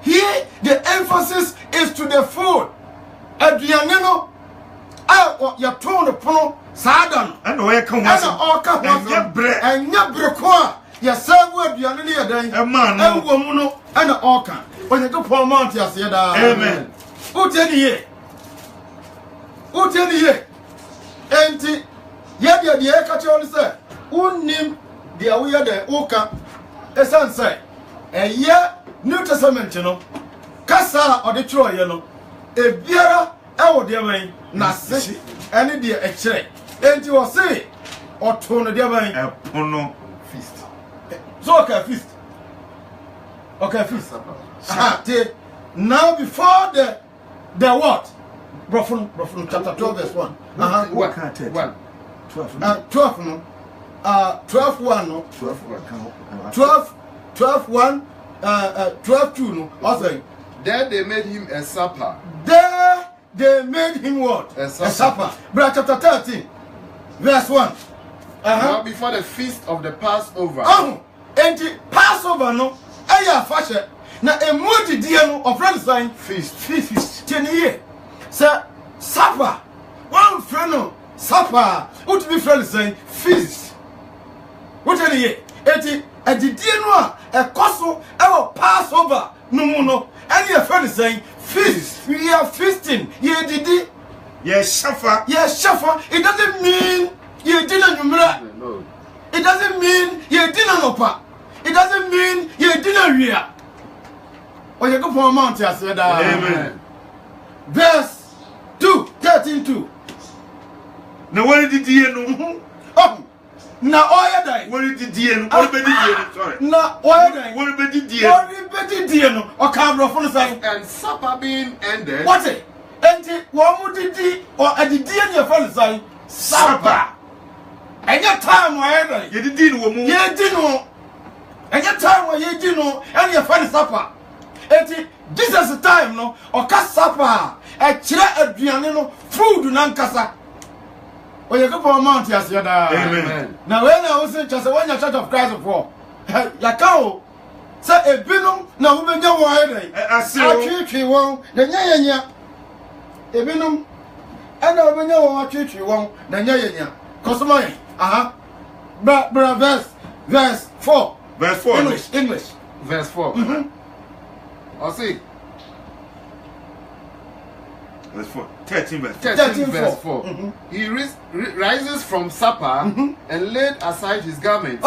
Here the emphasis is to the food. Adrianino, you told the pono sadan and where come and bread. You serve with Adrianini a day, a man, and woman, and an orca. When you go for Mount Yasiada. Amen. Who tell you? Enti yɛ deɛ ɛka kyerɛ no sɛ wonnim deɛ woyɛ dɛ woka ɛsiane sɛ ɛyɛ New Testament no kasa a ɔde kyerɛɔyɛ no ebiara ɛwɔ deɛ bɛn n'ase ɛne deɛ ɛkyerɛ enti wɔ se ɔtoo no deɛ bɛn ɛpono Feast. so feast now before the what? Brofun chapter 12 verse 1. 12 no. 12 1 no. 12 1 12 2 no. Also there they made him a supper. There they made him what? A supper. Brother chapter 13 verse 1. Now before the feast of the Passover. And the Passover no. Eya fashe. Na emudi die no of friend sign feast 10 year. Say supper. One friend no supper. What be friend saying feast. What any year? Eti adidie no a ekoso ewo Passover no mu no. Any a friend saying feast. We are feasting. Ye didi. Yes, shafa. It doesn't mean ye dinner numera. No. It doesn't mean ye dinner nopa. It doesn't mean ye dinner ria. Or you go for a mount, I said, Amen. Verse 2, 13:2. Now, what did you know? Oh, now, all die. What did you know? What did you know? Sorry. Now, all die. What did you know? What did you know? Or camera from the side. And supper being ended. What it? And what would it or at the DNA from the side? Supper. And your time, why? You didn't know. You didn't know. And your time, why you didn't know, and your friend supper. Eti Jesus time no okasapa e kire aduane no food nankasa oyekopon mount yasiada amen na we na wo se chase when your Church of Christ for yakao se ebinum na wo benya wo ayre atwetwe won na nyanya ebinum ana wo benya wo atwetwe won na nyanya kosoma verse 4 English verse 4 I'll see. Verse 4. 13 verse 4. He rises from supper and laid aside his garment.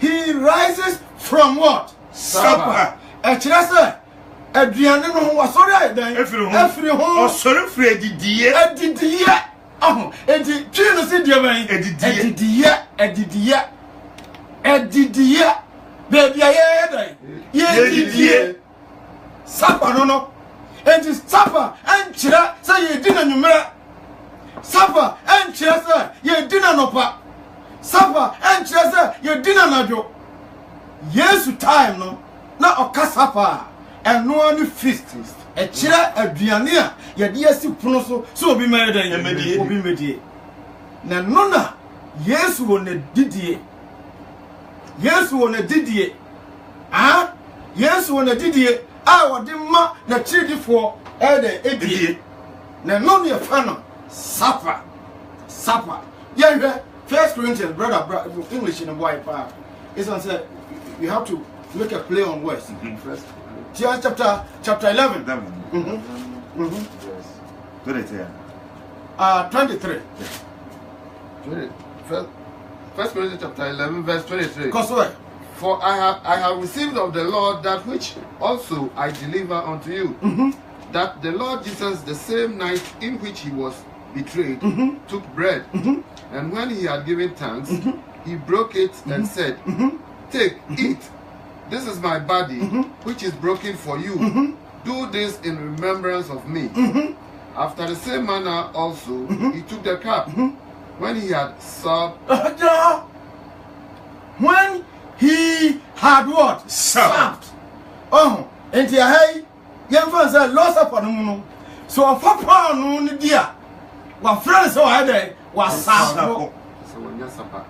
He rises from what? Supper. Aduane no ho asori dan efiri ho osori firi edidiye enti twi no se die ban edidiye baby ye supper no enti supper enchira say ye di na nwumera supper enchira say ye di na nopa supper enchira say ye di na nadwo Yesu time no na okasapa eno ani feast echira aduane a ye de asi pono so obi medan obi medie na no na Yesu wo na didie Yesu wo na didie Yesu wo na didie a wode ma na chidifo edie na no ne fa no supper ye hwe 1 Corinthians brother English in boy pa is on say you have to make a play on words. First chapter 11 23 First Corinthians chapter 11 verse 23. For I have received of the Lord that which also I deliver unto you, that the Lord Jesus, the same night in which he was betrayed, took bread, and when he had given thanks, he broke it and said, "Take, eat. This is my body, which is broken for you. Do this in remembrance of me." After the same manner also, he took the cup. When he had supped, when he had what? Supped. Oh, and hey, young friends said, "Lost up on the moon." So a papa no ni dia. Wa friends so I dey was sample. so when you supper,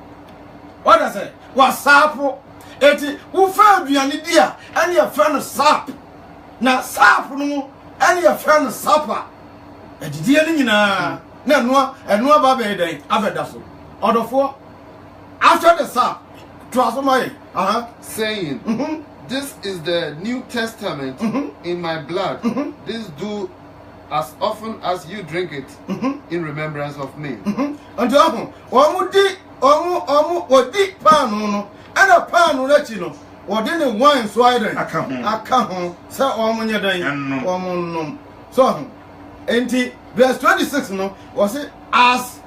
What I say? Was sample. Eti wo fa aduane dia, and your friend sap. Na sap no, and your friend supper. Eti dia ni nyina. Na no ba be den abeda so. Odofo after the sap, transform saying, "This is the New Testament in my blood. This do as often as you drink it in remembrance of me." And odi pan no and a pan no let you know or didn't wine so I can't home say omunya dan omunum so enti verse 26 no was it as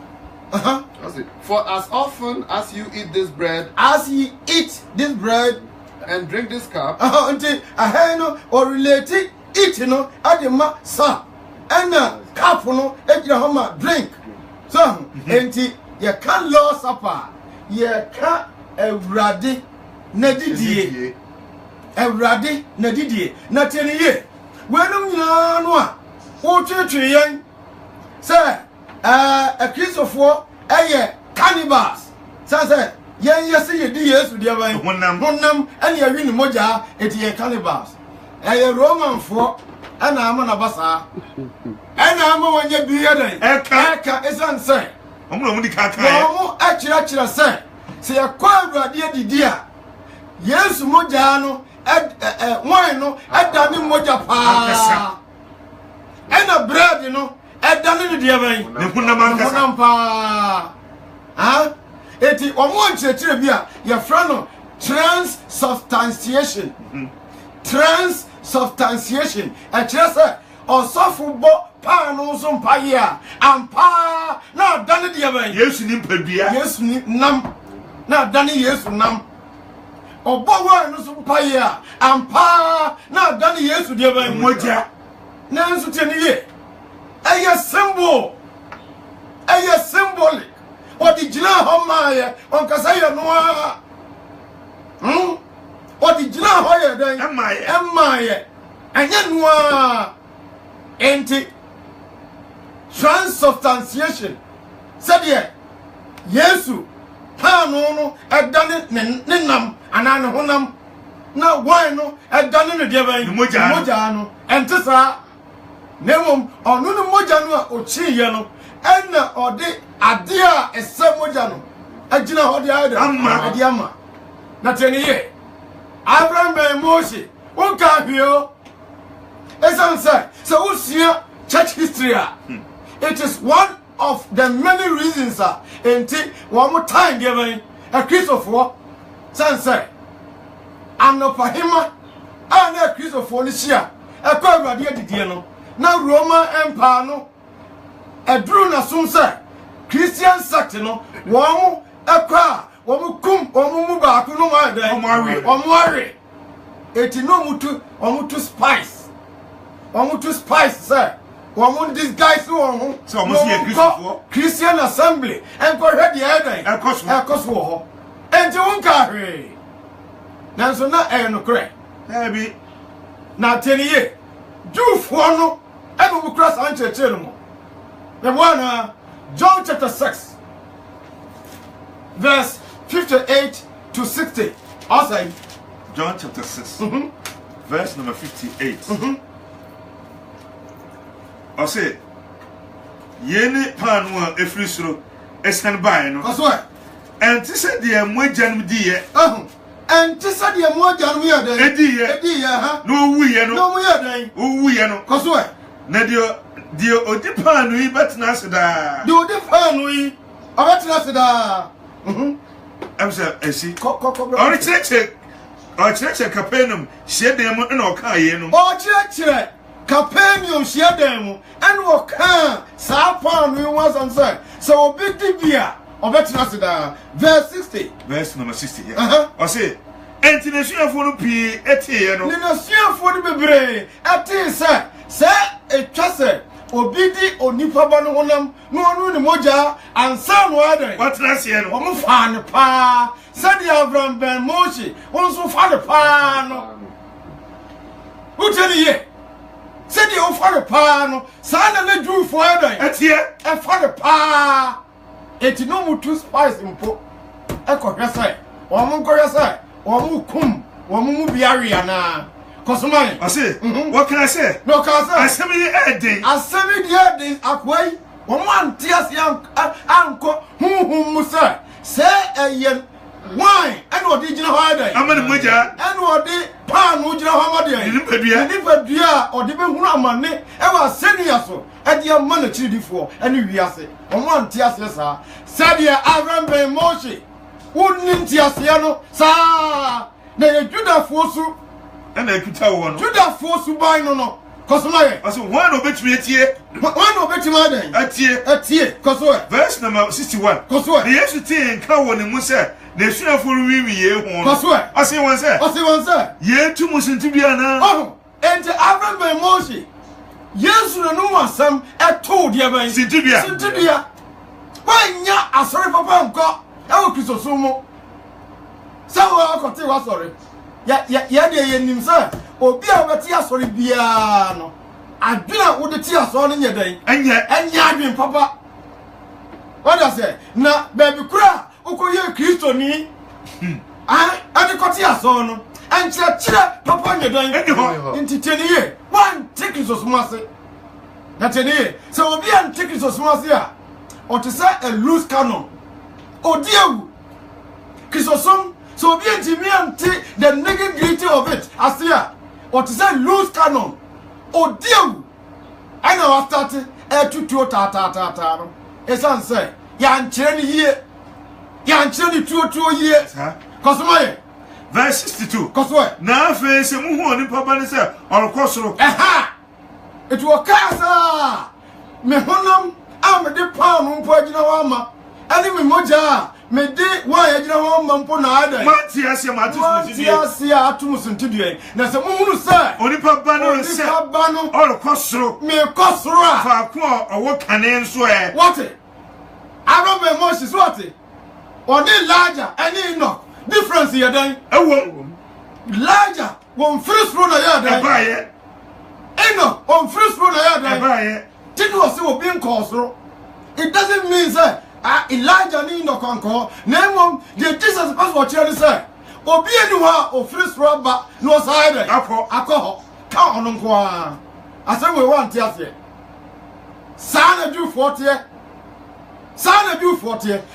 For as often as you eat this bread as ye eat this bread and drink this cup, until a no or relate eat no adema sa and cup no ejira drink so enti ye can Lord supper ye can ewrade na didie ewrade na didie na tene ye wenum nyina no a wo twetwe yen say a Christopher cannibals say yen yesi ye di Yesu dia ban honam and ye wi ni moja eti cannibals Roman for and am na basa and am wonye biye den eka esan say omo di kaka omo achira say se ye kwa awurade adidi a Yesu moja no wine no adane moja pa ena bread no adane ni dia ban ne honam pa eti omo nchechire bi a ye fra no transubstantiation transubstantiation achira say osofo bo pa no so mpa ye a ampa na adane dia ban Yesu ni mpadua Yesu ni nam na adane Yesu nam obo wa no so mpa ye a ampa na adane Yesu dia ban moja na nso tene ye eye symbolic odi gina ho maaye on kasa ye no a odi gina ho ye den emaye anya no a enti transubstantiation said ye Yesu pa no edane ne nam ana ne honam na wine no edane ne dia ban moja no enti sa nemom onu no moja no a ochi ye no enna ode ade a ese moja no agina ho de ade ama na tene ye Abraham ben Moses won ka hweo esan say so usia church history it is one of the many reasons enti one more time dey ban a Christopher say anopahima ana Christopher ni sia e kwa awurade adidie no na Roman Empire no edru na sum say Christian sect no won ekwa won kum won mu ba ku no ma dan omware eti no mutu spice say won this guys won so almost here Christian assembly enko hwe de edan ekoso ho enti won ka hwe nanso na no kre bi na teniye Jufo no ebe bu cross an church no the one John chapter 6 verse 58 to 60 also John chapter 6 verse number 58 I say yene panu a efrisuro esan bae no so enti se de mojanum diye enti se de mojanum ye den ediye ha no wuye no no mu ye den wuye no so na de odi panu yi betna aseda de odi panu yi obetna aseda am say esi ori cheche Capernaum shede mu na oka ye no o cheche Capernaum share them and walk sa pan we was on say so big dibia obetina seda verse 60 verse number 60 yeah I say entination for no p etie no nation for the bebre ati say e twase obidi onipa ba no honam no onu ni moja ansa no adan what last year no omo fa ne pa said Abraham ben Moshe onso fa ne pa no uteli ye said you fa ne pa no sa na na ju fo adan etie e fa ne pa eti no mu two spice mpo e ko hwese omo ko hwese omo kum omo mu biare ana Kosumai. I say, what can I say? No, can I say? I say me the day akwai. One tears young uncle whom Musa say a yen wine and what did you know? I'm in the Muja and what the pan would you know how much or the money ever sending us at your money for and we are say on one tears sir said ya Abraham ben Moshe wouldn't tears yano sir na Judah fosu and I could tell one. Judah force to buy no. Cosmay. I said, one of it me here. One of it man. At here. Cosway. Verse number 61. Cosway. The yesterday and cow and Musa. They should have for me here. Cosway. I say one, sir. I say one, sir. Ye too much into Biana. Oh, and the Abraham by Moshe. Yes, you know some. I told you about Sintibia. Sintibia. Why, ya, I sorry, Papa, God. I will kiss a sumo. So I can tell you, sorry. Ya de nim say obi a obeti asori bia no adwena wo de ti asori nye den enya adwen papa what does say na baby kura ukoye Kristo ni ade koti asori no enchire papa nye den ntiteni ye one take Kristo smase na teni so obi an take Kristo smase a o te say a loose cannon odiewu Kristo som so be anti the negativity of it as here or to say loose cannon or deal I know I started to ta it's answer yan cherry here yan cherry 2 years cause my verse 62 cause what na face mu hu oni papa ni say or kosoro it will casa me honam am de pound mpo agina wa ma ani me moja me de wa agina wa ma mpo na ada mati asia atumus ntidue na se mu hunu say oni papa no se or kosoro me kosoro fa ko owo kane nso e what Abraham Moses what oni larger any no difference here then ewo larger one first road ya dan e ba ye eno on first road ya dan e ba ye tin was obi nkosoro it doesn't mean say Elijah ni no konko na mom the Jesus pastor chere say obi eni ha o first road ba no side akọ ka ono nko a ase we want ase sana du 40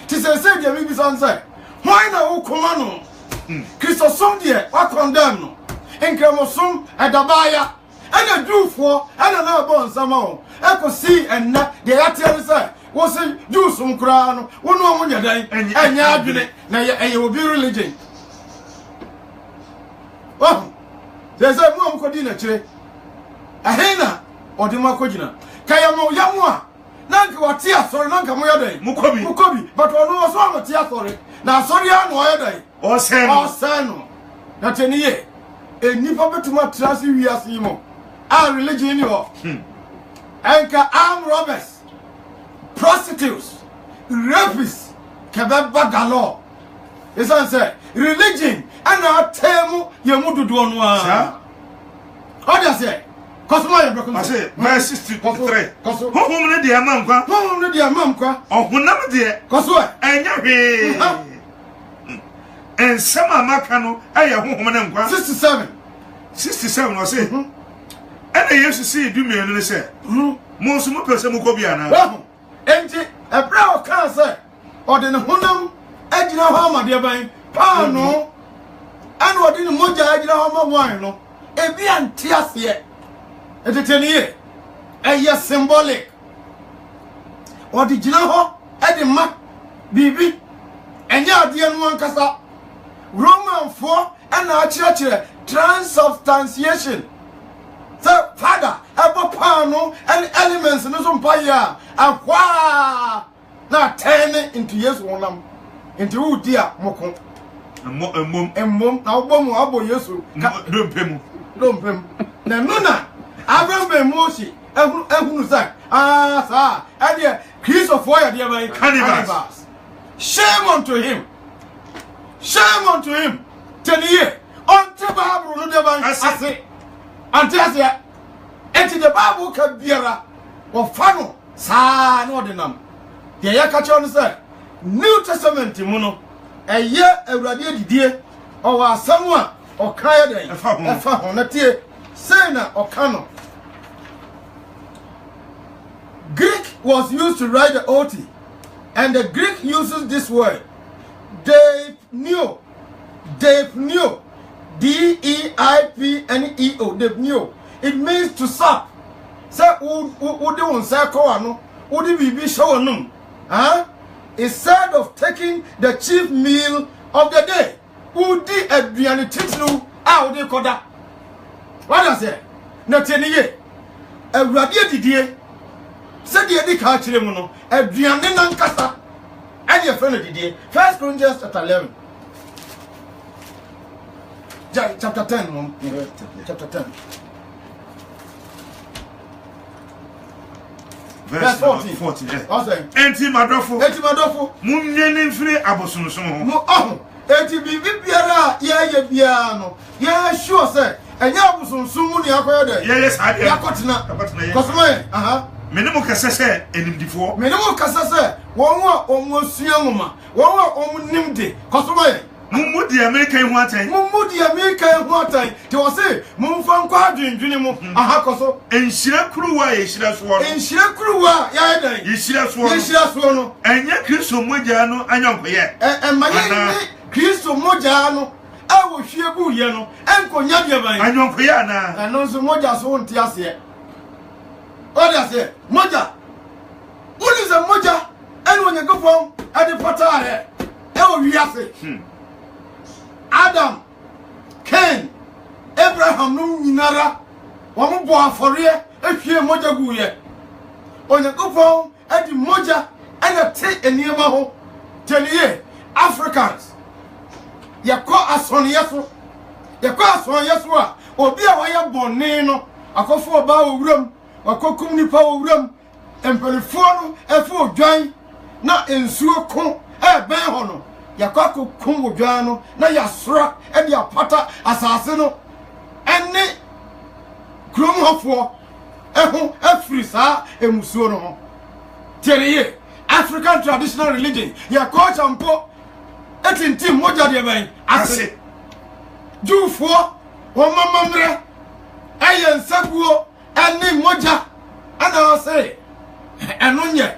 ti say dey be son say why na wo koma no Kristo som de wa condemn no enkramosom edabaya ena dufo ena na bo nsama o ekosi enna de yatere say wo say jusum kra no wo no mo nyadan enya adwene na ye obi religion oh they say mo am kodi na kire ahena odima kogina kayamo yamu a nanka wati asori nanka mo yadan mukobi but ono so amati asori na asori anu yadan o seno na teniye enipa betuma trasi wiase mo a religion yo enka armed robbers prostitutes rapists kebeba galo isan say religion ana temu yemu dudu onu a oda say Cosmo ya broken. I say verse 63. Home ne dia mamkwa. Home ne dia mamkwa. Ohunam de. Cosmo enya hwe. En sama maka no aye home ne nkwa. 67 no say. Ana Yesu say du mienu ne say. Mo so mo pese mo kobi ana. Enti ebra o kan say ode ne honam agina ho amade ban. Pa no. Ana ode ne moja agina ho ma wan no. Ebi anti ase eteniye eye symbolic odi gina ho edi ma bibi enya ade anu ankasa Roman for and a church transubstantiation so father pano and elements no so mpaya akwa na turn into Yesu wonam into who dia moko emmom na obomu abo Yesu dompem na nuna Abraham be Moses ehunu say sa ade Christ for ya dia by cannibals. Shame unto him teniye onte Bible no dia by ase ante enti the Bible ka biara wo fa no sa na odinam de ya ka che no say New Testament mu no eye awurade adidie o wa asam a o kan ya den efa ho na tie say na o kan no. Greek was used to write the OT, and the Greek uses this word deipneo, deipneo, deipneo. It means to sup. Say udi won say ko ano udi bibi show num. It's said of taking the chief meal of the day. Udi aduane titlu a udi koda. What does it? Na teniye awurade adidie said the Edika Chilemuno, a Drianan Cassa, and your friend of the day. 1 Corinthians chapter 11, chapter 10, chapter 10, verse 14. Enti madofo, Munyanin free Abosuno. Oh, eti bibiara, ye biano, ye sure say, and Yabusun Sumuni acquired. Yes, I Yakotina, Cosmo, Minimum Cassese, and before. Minimum Cassese, one more almost young, one more omnimde, Cosmo. Mumu the American water, to say, Mumfan Quadrin, Junimo, Ahacoso, and Shiracrua, Shiracrua, Yada, Yishiraswono, and Yakiso Mojano, and Yonko, and my Cristo Mojano. I will share Buyano and Cognac, I know Piana, and also Moja's own Tiasia. What does it? Moja. What is a Moja? And when you go from at the Patare, oh, yes, Adam, Cain, Abraham, Nara, one more for ye, if you Moja Guye. When you go from at the Moja and a take a near Maho, tell ye, Africans. Yakwa asoni yesu a obi a waya bone no akofo oba owuram wakokum nipa owuram empelifo no efo odwan na ensuo ko ben ho no yakwa kokum odwan no na yasra e dia pata asase no ene krom hofo ehu afiri saa emusuo no ho teriye African traditional religion yakwa champo etinti moja de ben ase jufo wo mamamre ayen saguo eni moja ana say enunye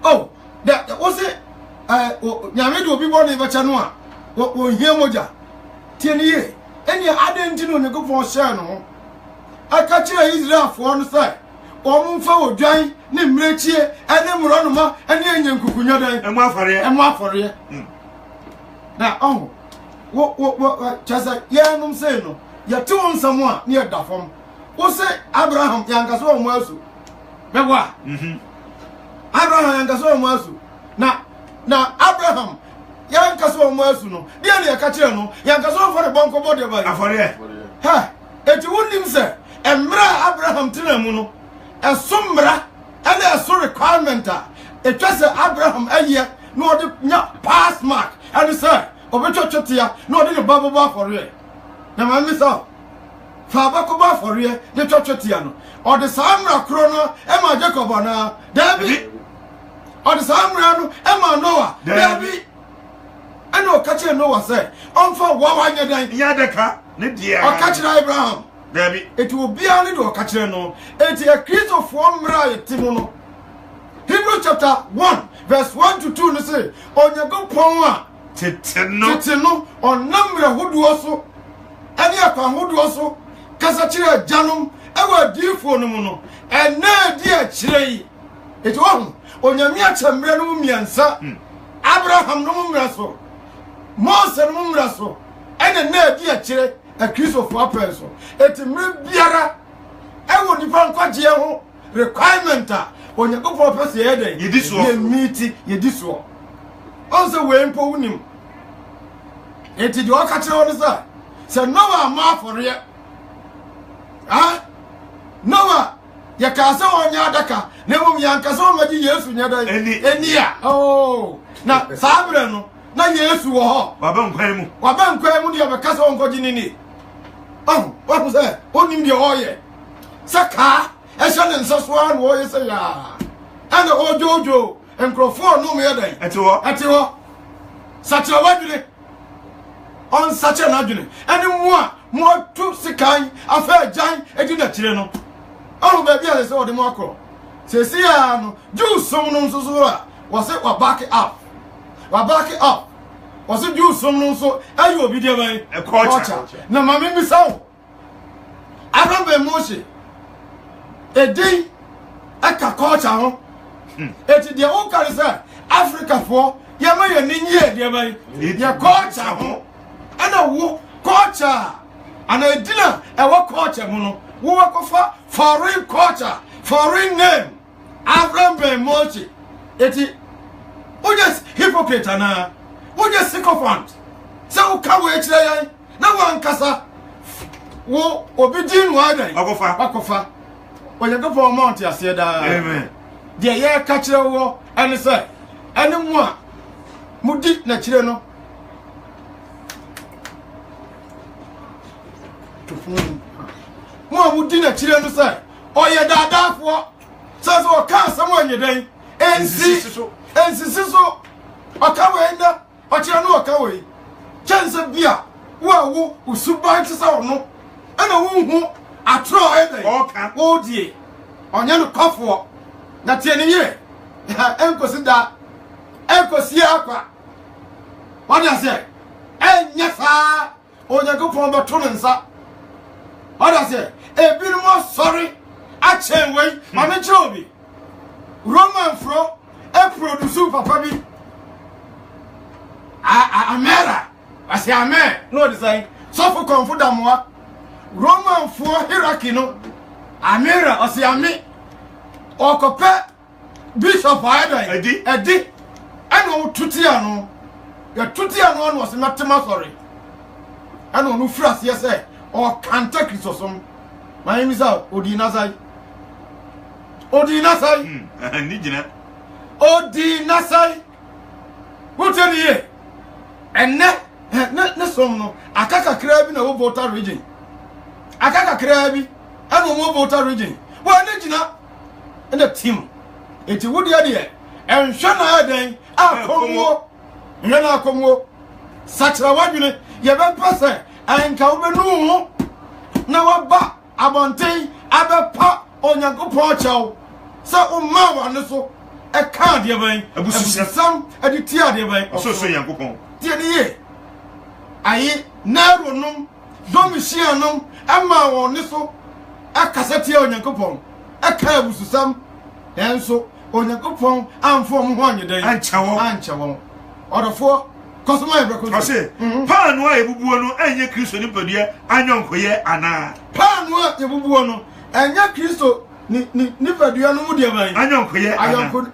oh that was it nyame do obi bo ne becha no a wo hie moja tieniye eni adenti no ne go for share no aka kire Israel fo no say omfa odwan ne mrechie ene mronoma ene enyankukunyo dan emu afore na oh wo chasa ya num say no ya tu nsamo a ne da fom wo say Abraham yankaso o masu bewa Abraham yankaso o masu na Abraham yankaso o masu no dia ne ka kire no yankaso o fore bonko bode ba afore ha eti wonim say emra Abraham tinamu no esomra and a requirement etwa say Abraham aye no ode nya pass mark and say obechochotia no ode baba for re na ma misa fa ba ko ba for re de chochotia no ode samra kro no e ma Jacob na David ode samra no e ma Noah David ano ka kire Noah say onfa wawanya dan yadeka ne dia o ka kire Abraham David it will be only do ka kire no enti a Christ for mra yetimu no Hebrew chapter 1 verse 1 to 2 no say Onyagopon a teteno onamre hoduo so ene akwa hoduo so kasa kire janom ewa difo no mu no ena di a kire yi eti wo onyame a chemre no miensa Abraham no mra so Moses no mra so ene na di a kire a Christ of person eti mre biara ewo nipa nkwaje ho requirement a onyankopon pese ye den ye meet ye diso also we mpo unim enti de o ka kire won say Noah ma for ye Noah ya ka se onya adaka na mum ya nka se o maji Yesu nya da eni a na sabre no na Yesu wo ho waba nkwan mu de be ka se on koji nini what say onim de oye saka e sha ne nso so an wo ye say ya and ojojo enkrofo no me dan ati wo sacha wadune on sacha na adune eni mo tu sikan afa jan edi na kire no ba bia se o de mo akro se si ya no juice som no nso so a was it wa back it up was it juice som no nso ayo obi de ban e culture na mama mi saw arambe moshi edin aka culture ho eti de o kare say Africa for ye ma ye ninye de ban ye culture ho ana wo culture ana edina e wo culture mu no wo wakofa foreign culture foreign name Abraham Mochi eti o just hypocrite na o just sycophant so ka we kire yan na wan kasa wo obidin wa dan akofa onyankopon mount ase da amen de ye ka kire wo ene say ene mu a mudi na kire no mo mudi na kire no say oye dadafo says o ka samo nyedan ensi so okawe nda o kire no okawe chance bia wo usuban tsa ono ana wo hu atro eden oka wo die onye no kofo na tie ne ye enkosi da enkosi akwa wada se enya fa onyankopon beto ne nsa wada se ebiru mo sorry achen wei mame chobi Roman fro e produce papa bi amera asi amen no design so for confida moa Roman fo hierarchy no amera asi ame okope bishop aida edi eno tutia no ya tutia no no se matema sorry eno no frase ye say o kanta kristosom my name is Odi Nasai ni jina Odi Nasai woteni ye enne ne som no akaka kra bi na wo Volta region akaka kra bi eno mo Volta region wa ne jina ene team eti wodi ade enhwe na adan akomo nyana akomo sachira wadwene ye be pase anka wo benu ho na waba abonten abepa onyankopon chawo sa umma wa ne so e ka de ban abususam ade ti ade ban so yankopon tie ne ye ayi naro num domisia num ama won ne so akasa tie onyankopon e ka abususam enso onyankopon amfo mo ho anyedan anchawo odofo kosoma ebreko kose panu a ebubuo no enye Kristo ni padua anyonkoye ana panu a ebubuo no enye Kristo ni padua no mu de ban anyonkoye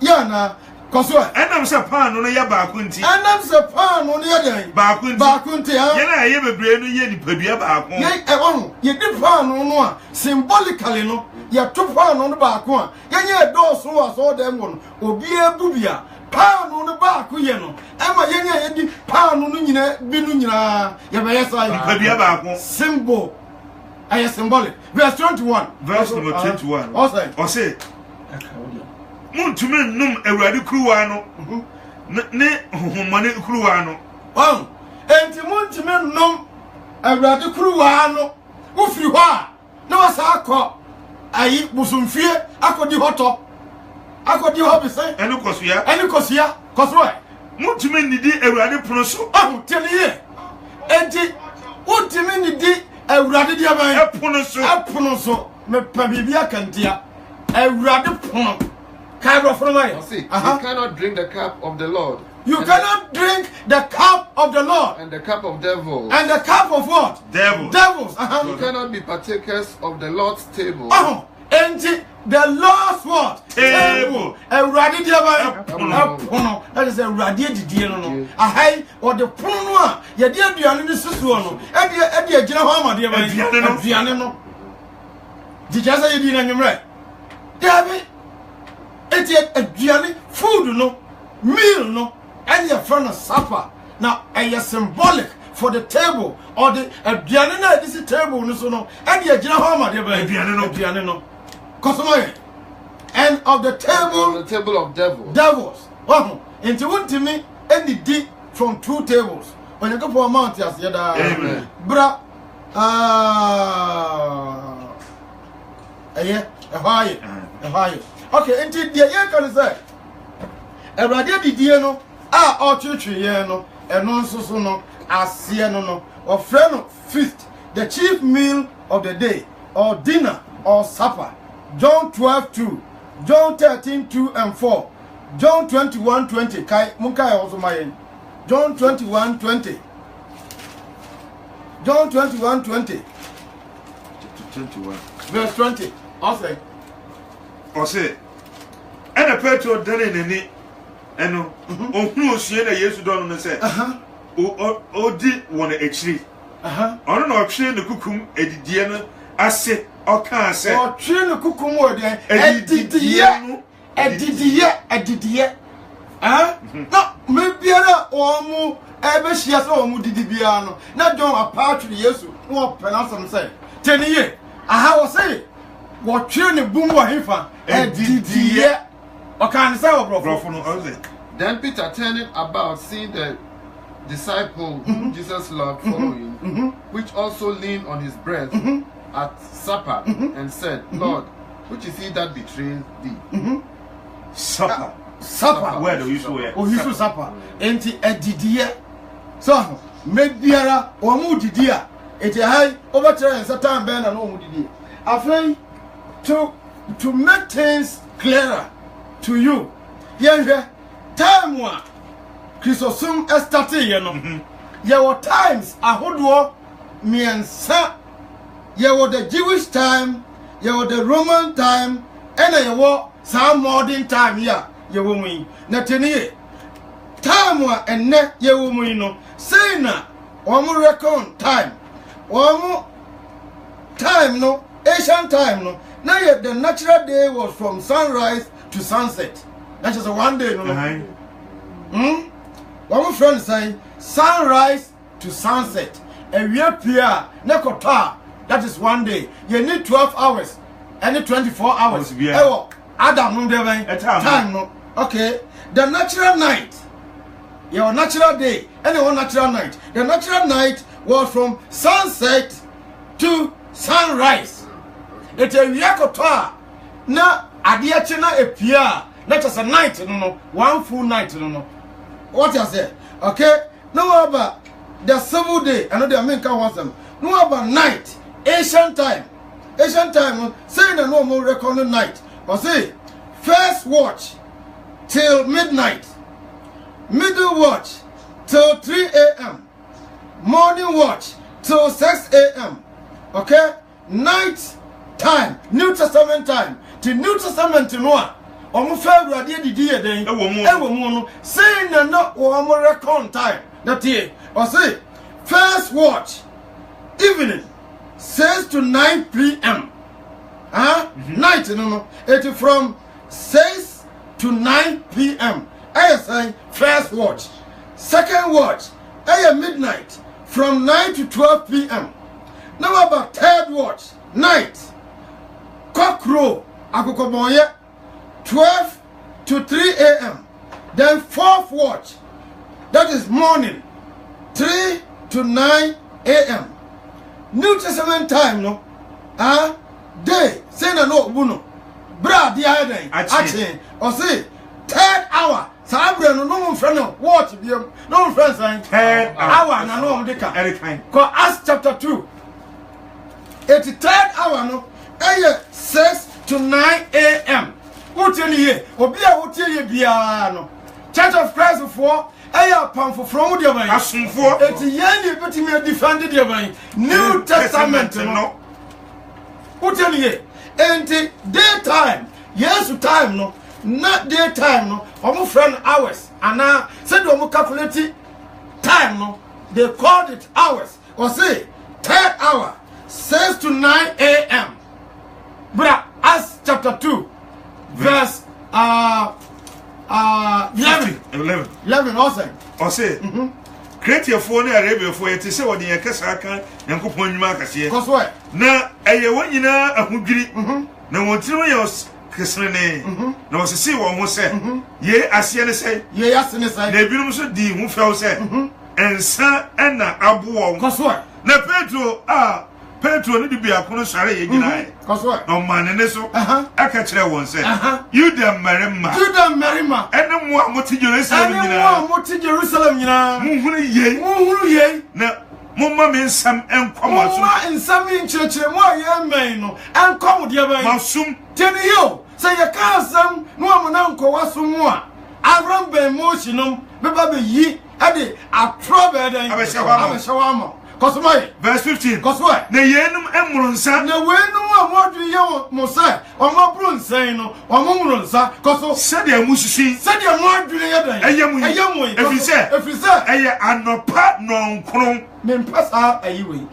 ya na koso enam se panu no ya baako nti enam se panu no ya den baako nti ha ye na ye bebre no ye ni padua baako ye e won ye di panu no a symbolically no ye to panu no baako a ye do so wa so dem won obi ebubia panu no baako ye no ema ye di panu no nyina bi no nyina ye be yesa padua baako symbol ay symbolic verse 21 verse number 21 o say muntumi num awurade kruwa no ne hohomane kruwa no enti muntumi num awurade kruwa no wo firi ho a na wasa akọ ayi busumfie akodi hoto akodi hobise eni kosia koso muntumi nidi awurade pono so teliye enti muntumi nidi awurade dia ban epono so me pa bibia kantia awurade pono See, you cannot drink the cup of the Lord You cannot drink the cup of the Lord. And the cup of devils. And the cup of what? Devils. Devils. You cannot be partakers of the Lord's table. And the Lord's what? Table. A radi that is a radi no. A high or the puno. Ya dear Diana Susuano. Edia General Diana no. Did you say you didn't right? David. It's a Diana food no. Meal no. And your friend of supper. Now, a symbolic for the table or the Diana. This is table no. And your General Diana no. Cosmo and of the table of devils. Devils. Into one to me any deep from 2 tables. When you go for a mount, yes, Amen. Bra a high. Okay, until the year can say a radio diano or church no and non so no as no or friend feast, the chief meal of the day, or dinner or supper. John 12:2, John 13:2 and 4, John 21:20. Kai munkai also my John 21:20. John 21:20. 21. Verse 20. Also. Ose. And a petrol done in any. And on who she and Jesus don't say. O did one actually. I don't know if she and the cookum edidiana. I said. O can't say. Or train the cookum word there. Edidia. No, maybe or more. Ever she has all moody dibiano. Not don't apart to the yes, no pronounce them say. 10 years. I was say. What training boom or hifa. Edidia. What can I say, bro? Then Peter turning about, seeing the disciple whom Jesus loved following, which also leaned on his breast at supper, and said, Lord, which is he that betrays thee? Supper. Supper. Where do you swear? Oh, you should supper. Enti edidia. So, maybe or mudidia. It's a high over and Satan Ben and no mudidia. Afraid to make things clearer to you. Younger time one. Chrisosum estate, you know. There were times a hoodwo me and sa. There were the Jewish time, there were the Roman time, and there were some modern time here. You will mean Natanie. Time one and ne you will mean no. Say na one more reckon time. One more time no. Asian time no. Now yet the natural day was from sunrise to sunset. That's just a one day no. One friend say sunrise to sunset. And we appear nekota. That is one day. You need 12 hours. And 24 hours. Adam no time no. Okay. The natural night. Your natural day. And your natural night. The natural night was from sunset to sunrise. It's a yakota. Na adiachina appear. Not just a night, no. One full night, no. What you say? Okay? No about the civil day. I know the American wants them. No about night. Asian time. Asian time. Saying the no more record night. Or say, first watch till midnight. Middle watch till 3 a.m. Morning watch till 6 a.m. Okay? Night time. New Testament time. The New Testament in one. Fair idea then. Saying that not one more record time. That here. Or say, first watch, evening, 6 to 9 p.m. Night, no. It's from 6 to 9 p.m. I say, first watch. Second watch, midnight, from 9 to 12 p.m. Now about third watch, night, cock crow, akukoboye, 12 to 3 a.m. Then fourth watch, that is morning, 3 to 9 a.m. New Testament time, no? Day, say no, buno. Bra, the other, actually, or say, third hour, Sabra, no friend, watch, no friend saying, third hour, no, Deka, anything. Call Acts chapter 2. It's third hour, no? 6 to 9 a.m. What tell you? Obia, what tell you, Biano? Church of Christ for powerful from the way. Asumfo. It's yen but me defended the way. New Testament no. What tell you? And daytime. Yes, time no. Not daytime no. Omo friend hours. And now said omo calculate time no. They called it hours. Or say third hour 6 to 9 a.m. But Acts chapter 2 verse 11 also. Or say, create your phone Arabia for it to say what the Yakasaka and Kupon Marcus. Cause what? Now, a one you know, a hungry. No one to yours, Christine. No, see what was said. Yea, as you say, yea, as in the side, they be so deep who fell said, and Sir Anna Abu. Cause what? Now, Petro need to be a connoisseur. Cause what? No man, and so, I catch that one said, you damn Marima, and no more Jerusalem, you know, ye, now, Mumma means some and come and some in church, more young men, and come with your soon. Tell you, say you can't some, no one uncle was some more. I run by motion, baby, ye, Eddie, I trouble, I was shawama. Verse 15. Cause what? The yenum emronsa. The way no more do you mosa, or more brun say no, or mumronsa, cause said the mushi, said your more do you a young way. If you say, a no part no cron, then pass out a you.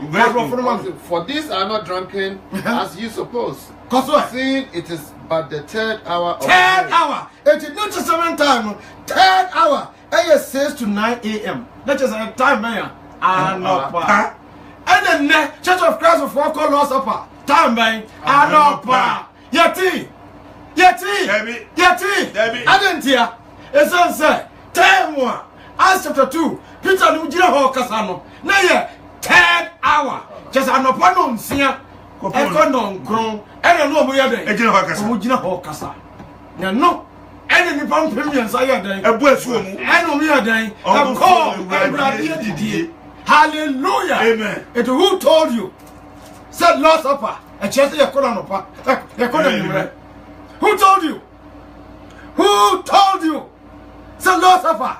For these are not drunken as you suppose. Cause what? Seeing it is but the third hour of third hour. It is not just 7 time. Third hour. 6 to 9 a.m. That is a time, man. And then Church of Christ of Four call us up. Time bang. And Yeti. I didn't hear. It's answer. Time 1. Acts chapter 2. Peter Nujina Hokasano. Now, yeah. Third hour. Just an opponent. Sia. Econon grown. And I know we are there. Nujina Hokasa. No. And the pump premiums I are there. A West woman. And we are there. I'm called. Hallelujah. Amen. It who told you? Said Lord Supper. A chest of your Who told you? Who told you? Said Lord Supper.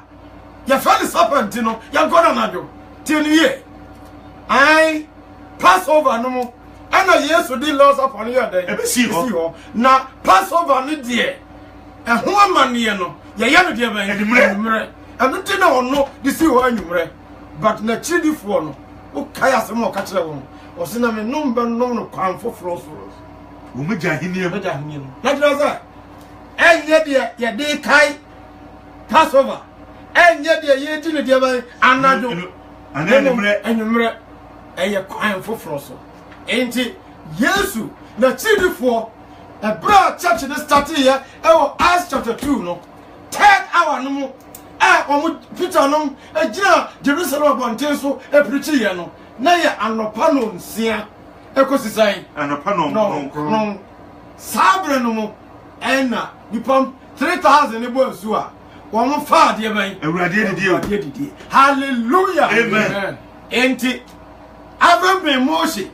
Your fellow serpent, you know, you're gonna do. Till ye. I pass over no more. And I yes, we did Lord Supper on your day. Now, pass over no dear. And who am I near no? You're young, dear man. And the dinner or no, this is why you but na chidi for no o kaya se mo ka kire won o se na me number no kwanfo fro wo me jahini no na dira za enye de ye de kai Passover enye de ye di ne de ban anado anumre eye kwanfo fro so enti Yesu na chidi for a bra church na start here e Acts chapter 2 no 10 hour no mo Peter no ejina Jerusalem bonten so e preach ye no na ye anopa no nsia ekosisai anopa no sabre no mo ena nipam 3000 e bo nsu a won fa de ban awurade didi hallelujah amen enti Abraham be Moshe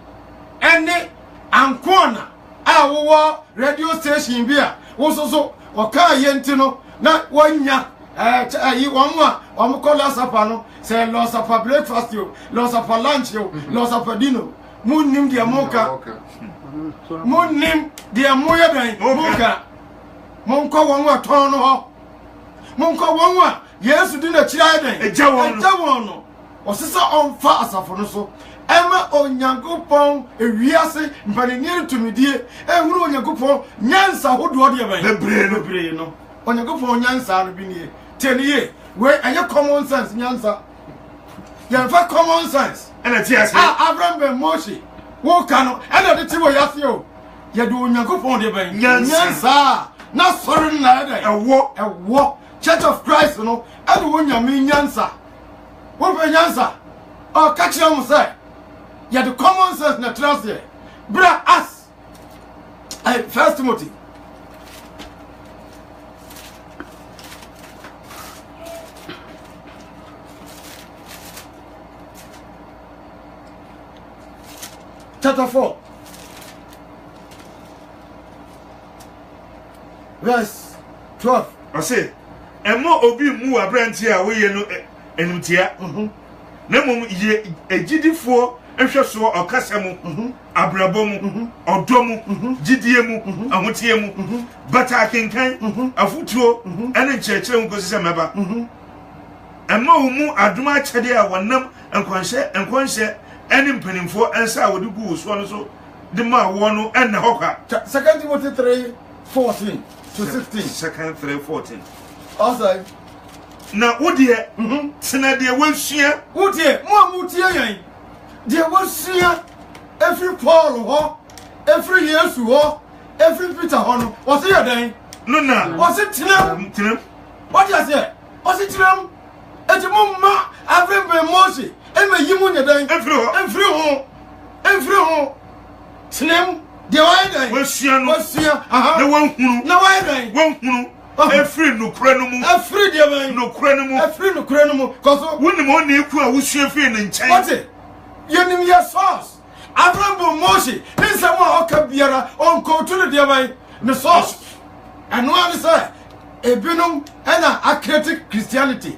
ene ankona a wo radio station bi a wo so o ka ye enti no na wanya one call us up, say loss of a breakfast, you loss of a lunch, you loss of a dinner. Moon nim the Amoka. Moon nim the Amoya Moka. Monko one more turn off. Monko one more. Yes, you didn't child a Jawano. Or sister on fast for so. Emma on Yango Pong, a Riase, but near to me, dear, and who on Yango Pong, Yansa, who do the brain, on Yango Pong, Yansa, be near. 10 years. Where are your common sense, Nyansa? You have common sense. And it's yes, Abraham ben Moshe. Who can and the Tibo Yasio? You do Nyago the Ben Nyansa. Not sorry, neither. A walk. Church of Christ, you know, and when you mean Nyansa. What for Nyansa? Oh, catch you, say. You have the common sense, not trust ye. Bra us. 1 Timothy. Chapter 4, verse 12. I say, emo obi mu abranti a we ye no enumtia na mom ye egidifo ehwe so okasemu abrabo mu odo mu gidie mu ahotie mu bata kenkan afutuo ene nkyekere mu kosise meba emo mu aduma kyede a wonam enkonhye ene mpanimfo ensa wodi gu so no so de ma wo no enne hoka 2 Timothy 3:14 to 16. 2 3:14 Also, na wodie tena de wansua wodie mo amutie yan de wasua every Paul ho every Yesu ho every Peter ho no wose yadan no na wose tena what you say wose tena eti mo ma every Moses ema yimu nyadan every ho tena de wadan wasua no wasua na wanhunu na wadan wanhunu every nukura no mu every de man nukura no mu every nukura no mu koso wonim on na eku a wusua fi ne nkyɛn what yenim ya source Abraham Moses ne nsɛm a ɔka biara ɔnkɔ to ne de man ne source ɛno ane sɛ ebinom ɛna akreti Christianity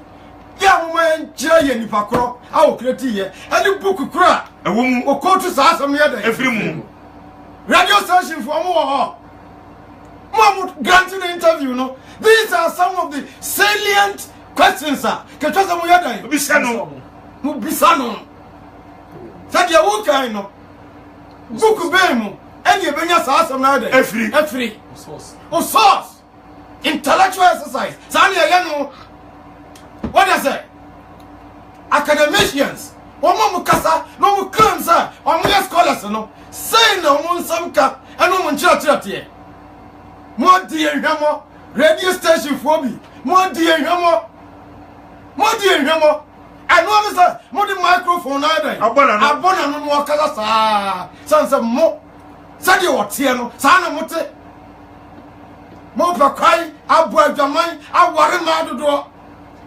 ya mo man kyerɛ yɛ nipa korɔ a ɔkreti yɛ ɛne book kura ɛwɔ mu ɔkɔ to saa asɛm yɛ da every mu radio station for mo wɔ hɔ Mahmoud granting the interview, no. These are some of the salient questions, sir. Ketwasa mu yada. Bisano. Mu bisano. Said ya wuka no. Book bemu. Eni ebenya sa asem na da. Every. Source. Intellectual exercise. Sani ya no. What I say? Academicians. Omo mu kasa, no mu claim sir. Omo ya scholars no. Say no mu nsamka, eno mu nchira tie. Mo di ehwemo radio station for bi mo di ehwemo anu am say mo di microphone na dan abona no mo kala saa sanse mo sade o tie no saa na mo te mo pakai abo adwaman aware ma dodo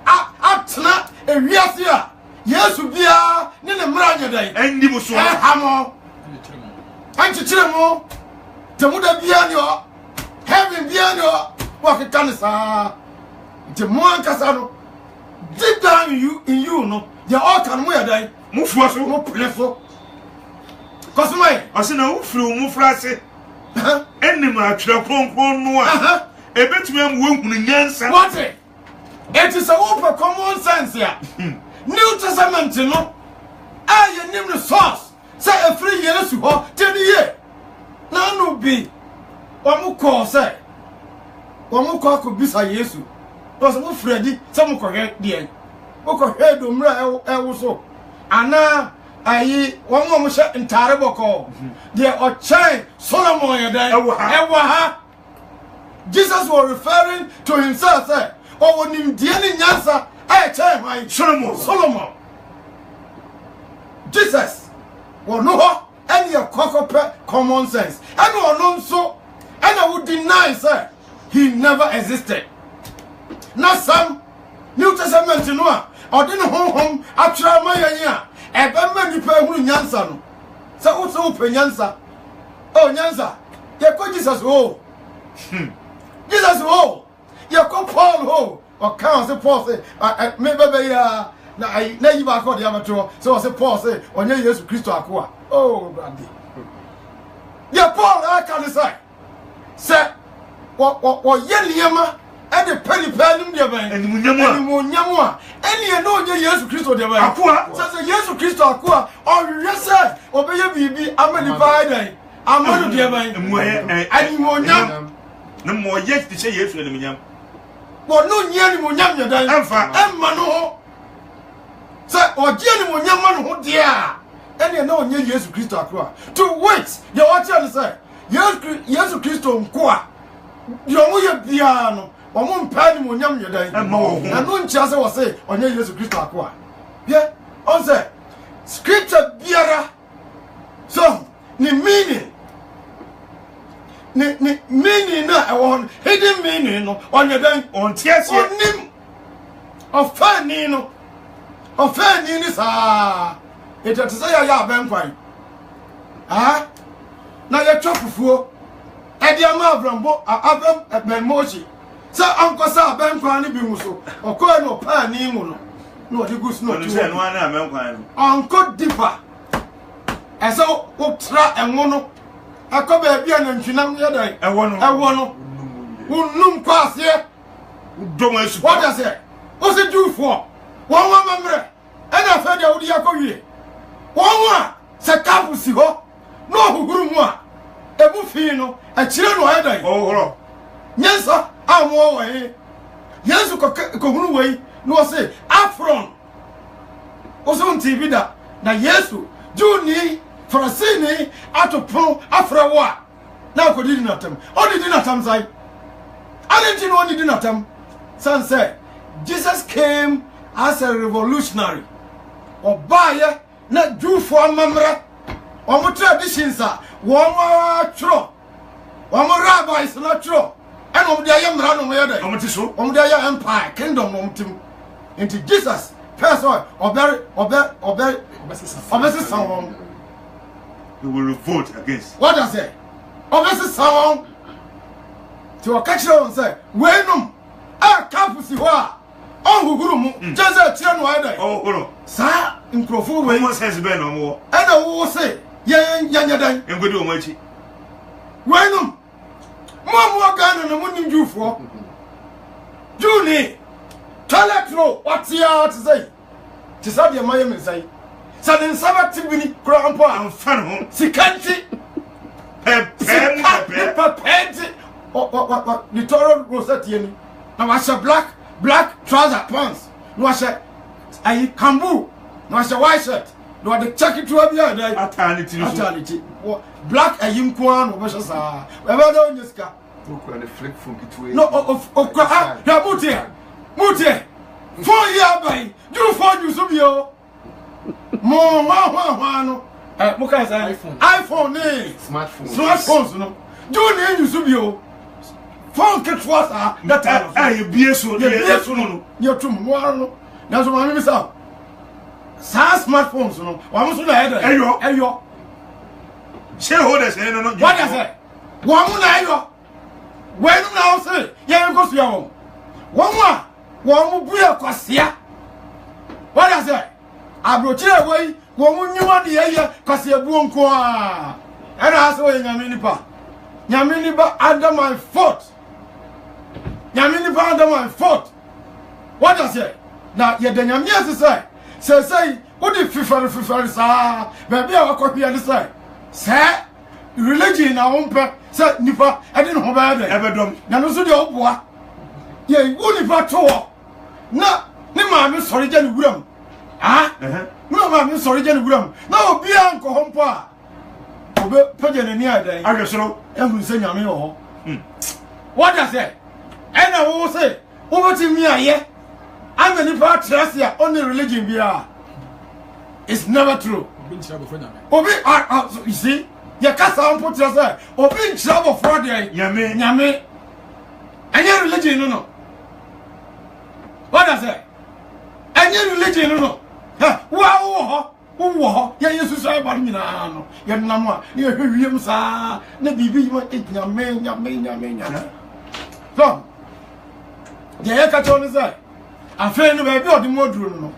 atna ewiase a Yesu bia ne ne mra nya dan endi mo so ha mo anchichire mo temuda bia ni o heaven biano walk cancer the more casano deep down in you no they all can mo yadai mo fuo so mo plefo cause my asina wo firi mo frase enim atwere kronkron no a ebetumi am wo hunu nyansa what it is a open common sense ya New Testament no aye nim the source say a free Yesu ho tell ye na no be Wamu call say Wamu call could be say Yesu. Was a Freddy, some correct dear. Oko head umra also. Anna I one more shot in terrible call. Dear or child Solomon ewa Jesus was referring to himself, say, or when him dear Nyansa, I tell my Solomon. Jesus was no any of common sense. And no so. And I would deny, sir, he never existed. Now, some New Testament, you know, or didn't home, after my year, a bad people who Yansan. So, also open Yansa. Oh, Yansa, you call Jesus, oh, Jesus, oh, you call Paul, oh, or count Paul say, maybe I never got the amateur, so I say, Paul say, on your Jesus Christ, oh, Brandy. Yeah, Paul, I can't say. Say, what yama and the penny pen and Munyamua, any no Jesus Christ or the way. Aqua, says Jesus Christ Aqua, or yes, sir, obey your baby, I'm a divide. I'm one of the and Munyam. No more yet to say yes to the Munyam. Well, no, Yanni Munyam, and Mano. Sir, or Jenny Munyaman, who dear, any no Jesus Christ Aqua. To wait, your watcher say. Yesu Kristo nkwa yomu ye biano omu mpani mo nyam yedan anu ntia se wo se onye Yesu Kristo akwa ye on say scripture biara so ni meaning na ewon hidden meaning no onye dan on tiase onim ofani no ofani ni sa etete say ya benkwan na ye chofufuo e dia ma Abraham ben Moses Sa anko sa ben kwan ni bi mu so. Okọ no pa ni mu no. No de gus no tu. Say no na men kwan. Anko dipa. Eso utra enwo no. Akọ ba bia na ntwinam ye dan. Ewo no. Unum kwase. Dom esu. What does it? What's it do for? One member. And I fed the Odiakoye. One se camp si ho. No huru mu a. Ebu fi no. E kire no hedan. Oh. Nyensa amwo we. Yesu ko hunu we. No say Afron. Oso TV da. Na Yesu Juni Frasini atopon afrawa. Na ko didi natam. O didi natam sai. I didn't know did natam. Son said Jesus came as a revolutionary. Obaye na Jew for mamre. Omo traditions are one true. Omo rabbis not true. And omo dia yamra no yede. Omo ti so. Omo dia empire kingdom omo tim. Into Jesus person obesi someone. You will vote against. What does it? Obesi someone. To catch on say, "Wenum, campus ho a, huguru mu, just tire no ada." Oh, hold Sa nkrofo we. Common sense be no mo. E na wo say, yan dan. Engodi o machi. Wenum. Mo Ghana no munim Jufo. Juni. Taletro, what ya to say? Ti sa de maye me say. Sa den sabati bini kura ampo Am fan ho. Sikanti. Pepenti. What? The Toro Rosette. Now was a black trouser pants. No was a kambu. No was a white shirt. No was the check it to a beer. Attorney. Black a yimquan was a ever this car. The flip from between. No, of Mutie. 4 years by you for you subio. More, Muka's iPhone, smartphones, no. Do you subio? Phone catch was that time. You be so no. You're too more. That's what I miss out. Smartphones, no. One was ayo. Shareholders, no. What does it? One ayo. When now say, yeah, go to your home. One will be a Cassia. What does it? I brought you away. One you want the air, Cassia Bunqua. And I saw Yaminipa under my foot. Yaminipa under my foot. What does it? Now, yet the Yamias say, what if FIFA, sir? Maybe I will copy and say, sir, religion, I won't pay, sir, Nipa, I didn't know about it. Ever done. Now, no, so the old boy. Yea, only for two. No, I'm sorry, Jenny William. Ah, no, I'm sorry, Jenny William. No, be Uncle Hompa. Pagan and near day. I guess so. Every senior me. What does it? And I will say, over to me, yeah. I'm an part trust here only religion we are. It's never true. Obi, you see, your casa put yourself. Obi in trouble for the Yame. And your religion, no. What does it? And your religion, no. Wow. Oh, yeah, you say about me now. You're not near him, sir. The baby, you want it, your man. So, the Ekaton is there. I'm feeling baby or the more drone.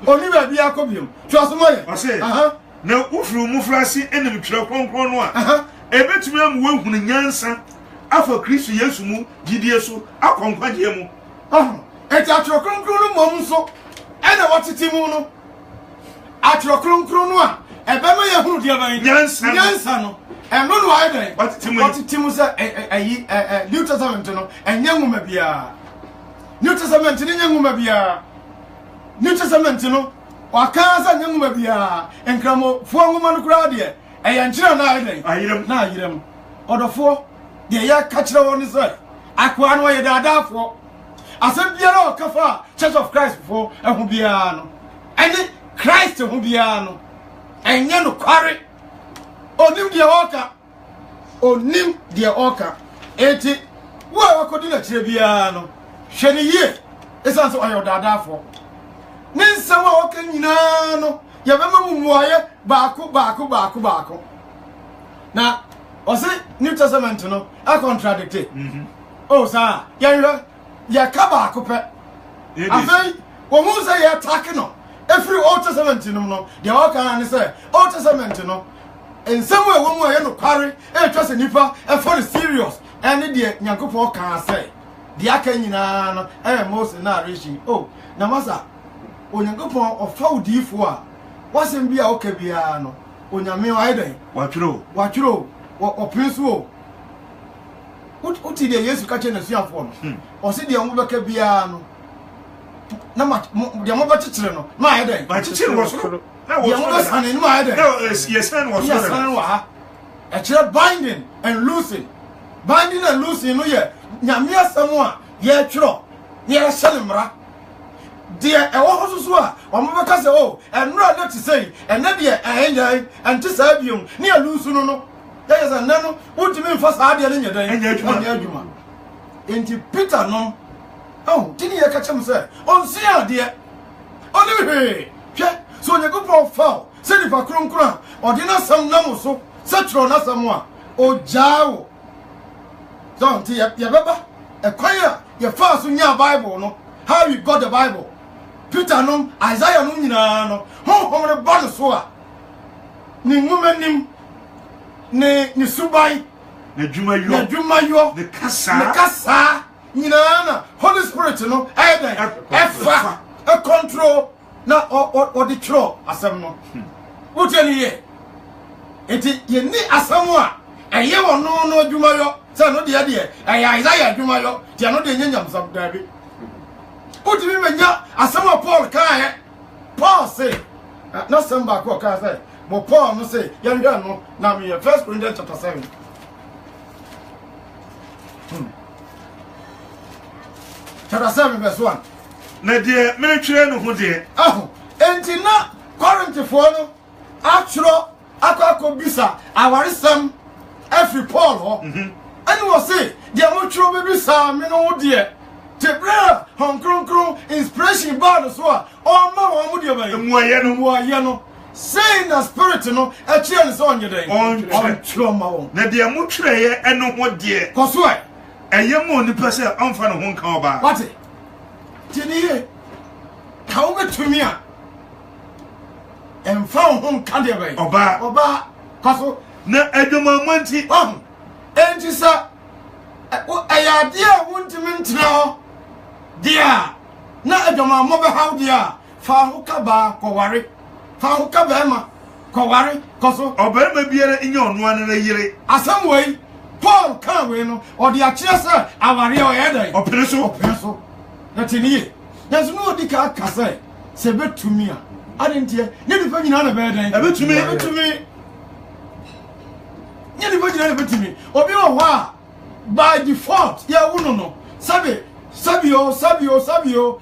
Only baby, I come him. Trust me. I say, now, Ufru Mufrasi, enemy, Chokon, a bit to me, won't win Yansa. After Christ, Yesumu, Gidesu, I conquered him. Oh, it's at your conclusion, so, and I watch it, Timono. At your crown, a baby, who dear Yansan, and no idea what Timus a New Testament and young woman be New Testament in young woman be New Testament, or cars and young woman be and Cramo, 4 woman crowd, and children, I hear them, or the 4, the year catch on his way. I can't wait that for. I said, Piero, Kafa, Church of Christ for a Hubiano. And Christ Hubiano. And you carry. O nim dia oka. O nim dia oka. Eti wo akodina kirebia no. Hwe ne ye. Esan so ayo dada fo. Ne nsem a oka nyina no. Ya bema mumuaye baako. Na o se New Testament no a contradict. Oh sir, ya ya kaba akope afei wo hu say ya attack no every Old Testament no de all kan say Old Testament no in some way wo mu aye no kware e twa se nipa e for serious ene de Nyankopon kan say de aka nyina no Moses na Rishi oh na masa Onyankopon ofa odifo a wasem bia oka bia no onyame wa eden watwiro opinso uti de Yesu ka che na suafo no o se de mo beka bia no na ma de mo bachechire no ma eden bachechire wo so na wo so sane no ma eden yesan wo so yesan wa ha e kire binding and loosing no ye nyame asem a ye twiro ye hyelemra de e wo hoso a o mo beka se o enura na ti sei ene de enyan ante sa biom ne ya loosu no yes and no utimi mfa saa de ne nyedan enya adwuma enti Peter no oh tini ye ka chem say on si ade oni hwe hwe so Onyankopon fa se ni fa kronkron odina sam na mo so se tro na sam a o jaawo so nti ye beba e kwan a ye fa so nya Bible no how you got the Bible Peter no Isaiah no nyina no ho re ba no so a ni ngumanim ne subai na dwumayo ne kasa nyina na Holy Spirit no ayen efa e control na o the tro asem no wotani ye enti ye ni asem a eye wono no dwumayo se no de Isaiah dwumayo de no de nyanyam sam dabi wotimi menya asem a Paul kan Paul say na samba ko ka say mo Paul no say yanga no na me 1 Corinthians chapter 7 chapter 7 verse 1 na de me twere no ho de enti na Corinth fo no atro akako bisa awaresam every Paul ho and we say de mo twro be bisa me no ho de tebra honkronkron inspiration bad so a o ma wo mo de ba muaye no saying the spirit no e chie so onye den on twro ma wo na de mo twere ye eno ho de koso e eye mo ni pese amfa no ho nkan oba what tini ka wo betumi a emfa ho nkan de ba oba koso na adwuma manti enti sa aya dia wuntimi ntra ho dia na adwuma mo be haw dia fa ho ka ba ko ware fa ho ka ba ma ko ware koso oba ma biere nya onu an na yire asam wei Paul kan we no o de akire se aware o ye dan opereso na tini yesu no di ka kase se betumi a adentie ne di fa nyina na be dan betumi ne di fa nyina na betumi obi wo ho a by default ya wuno no sabio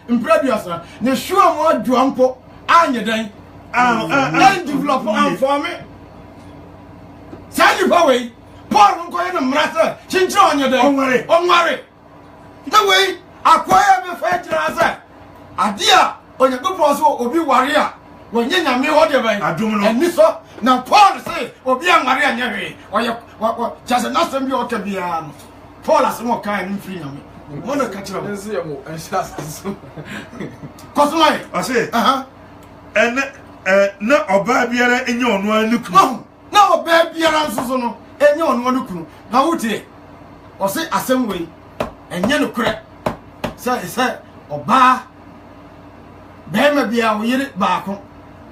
imprediasa ne sure mo adwampo anye dan develop am for me say you way Paul nko ye no mrata chinchira onye dan onware na we akwaya be fa tira say ade a onye Paul so obi ware a wonye nyame ho de ban eni so na Paul say obi anware anye hwe oye just na sem bi o ka bia no Paul asemo kan ni free nyame mo no ka tira nsi ye mo ensa so kosmai o say na oba biara enya onu anukunu na oba biara nsoso no enya onu anukunu na wutie o say asem we enya no kure say oba bema bia wo yire baako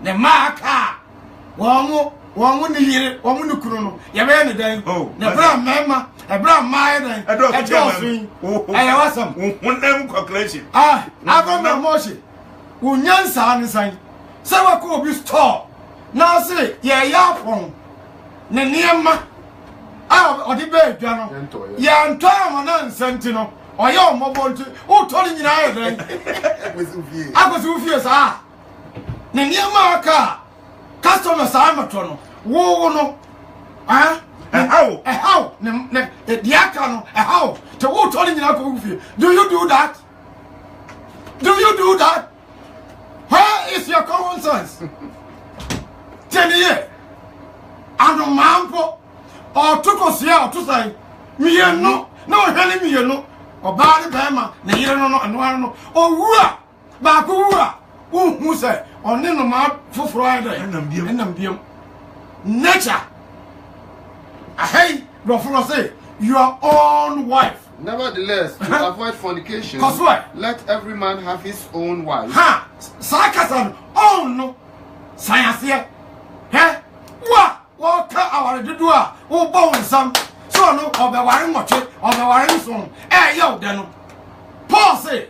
ne maaka won ni yire won ni kunu no ye be ne dan na bra mema ebra mai dan edosin aya wasam wonnam calculation agoma moshi unyansa ni san se wa ko obi store na se ye ya pon ne niema odi be adwa no ya nto am na nsanti no oye omobonti o tori nyina aye dan akwesi ufie sa ne niema aka customer sa amato no wo no how ne diaka no how to wo tori nyina ko ufie do you do that where is your common sense teniye anu mampo o tukosia o tusai miyenu na o heli miyenu Obani Bama, Nayano, and one. Oh, Bakura, who said, on in the mouth for Friday, and I'm nature. Hey, Rofro say, your own wife. Nevertheless, to avoid fornication, let every man have his own wife. Ha! Sarcasm, oh no! Science here. Eh? What our dudua? Oh, bone some. So no, of the wiring watch it, of the wiring song. Eh, yo, then. Paul say,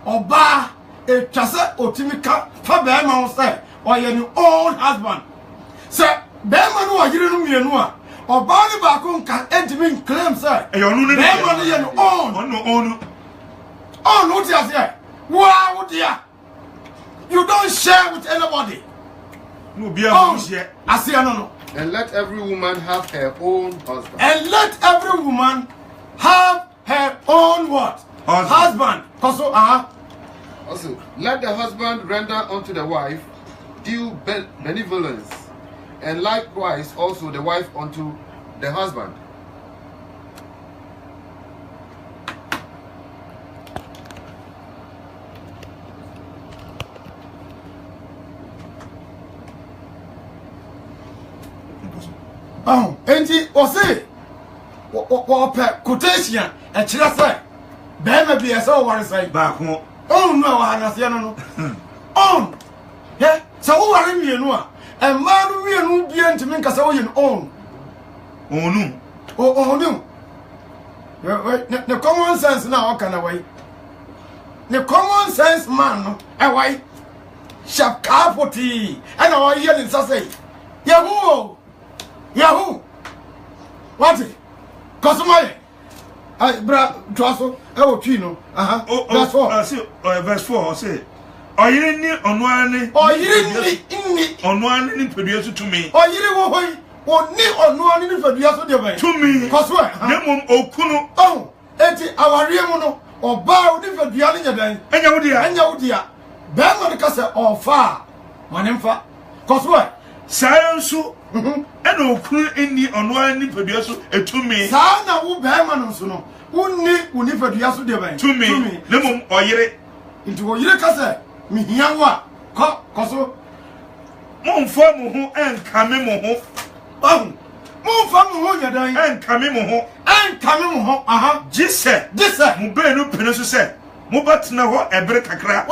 Oba, a chassa, Otimika, for Bearman say, or your own husband. Sir, Bearman, who are you know? Or Barney Bacon can enter me claim, sir. And you're money and own. Oh, no, dear. Wow, dear. You don't share with anybody. No, be able to I see, no. And let every woman have her own husband. And let every woman have her own what? Husband. Also, Also, let the husband render unto the wife due benevolence, and likewise also the wife unto the husband. Oh, enti o say o pe quotation e kire say be ma bi e say o ware say ba ko oh no wa na say no on he so o ware mienu a e ma no mienu bi ntimi nka say o yin on onu onu ne common sense na o kana wai ne common sense man no e wai sharp capoti e na o ye ni say Yahoo! What it? Cosmo, I bra Trasso, oh, Chino, that's all. See, verse 4 say, or you didn't on one, or you didn't on one in producer to me, or you didn't or near on one in producer to me, Cosmo, oh, Kuno, oh, eti our Riemono, or bow different Diana then, and your dear, Bama the Casa or far, one infant, Cosmo, science. And okru eni onwa ni pedua so etumi sa na wo bema no so no wonni pedua so de ban tumi ne mum oyire nti oyire ka se mi hia wo a ko so mumfa mu ho enkame mu ho mumfa mu ho nyadan enkame mu ho aha gise mu be no pene so se mu batna ho ebre kakra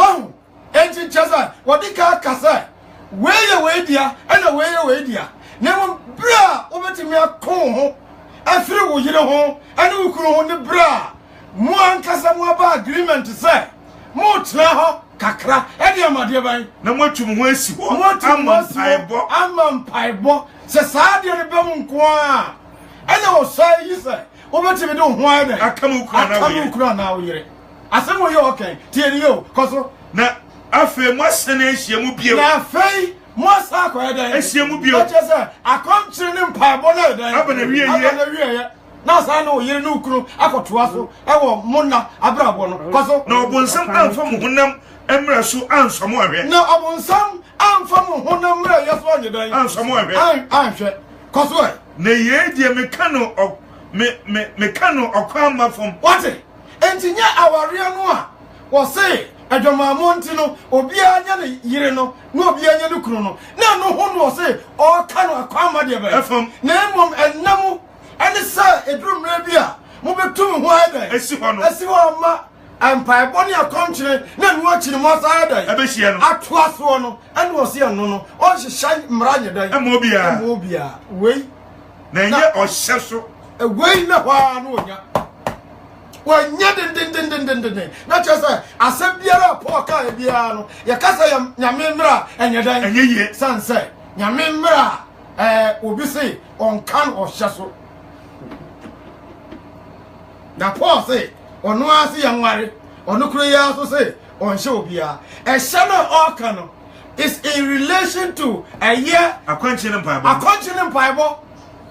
enti chasa wodi ka kasa weye dia ana weye dia Nemo bra obetimi akon ho afiri wo yire ho ane ukuru ho ne bra mo ankasa mo aba agreement say mo tna ho kakra e de amade ban na mo twum ho asi ho amam paibo se saa de ne bem nko a ene o sai yi say obetimi de ho ada akamu ukuru na wo yire asem wo ye okay tie yo koso na afa mo asene ehia mu bio na afei Mosa ko eda ehia mu bio say akontre ne mpaibo na eda abana wiye na sa na oyire no ukuru akotoa so e wo monna abrabo no koso na obonsam amfa mu honam emra so ansomo ahwe na obonsam amfa mu honam mra yeso onyedan ansomo ahwe anhwe koso na ye die me kano okwama fom what entinya aware no a wo say adwama monti no obi anya ne yire no na obi anya ne kunu no na no ho no say o ka no akwama de ba na emom enam ene sa edrumra bi a mo betum ho ada esi ho ma ampai boni akontre na nu akiri mo sa ada abehia no atoa so no ene o se no no o hyehyɛ mranye dan emo bia wei na nye o hye so wei na hwa no onya wanya den na chese asabiara po ka bia no ye kasa nyame mra enyedan enye sanse nyame mra obi se on kan o hyeso na po se ono ase yanware ono kuro ya so se on hye obia hye na o kan no is in relation to a year akwanche ne mpaibo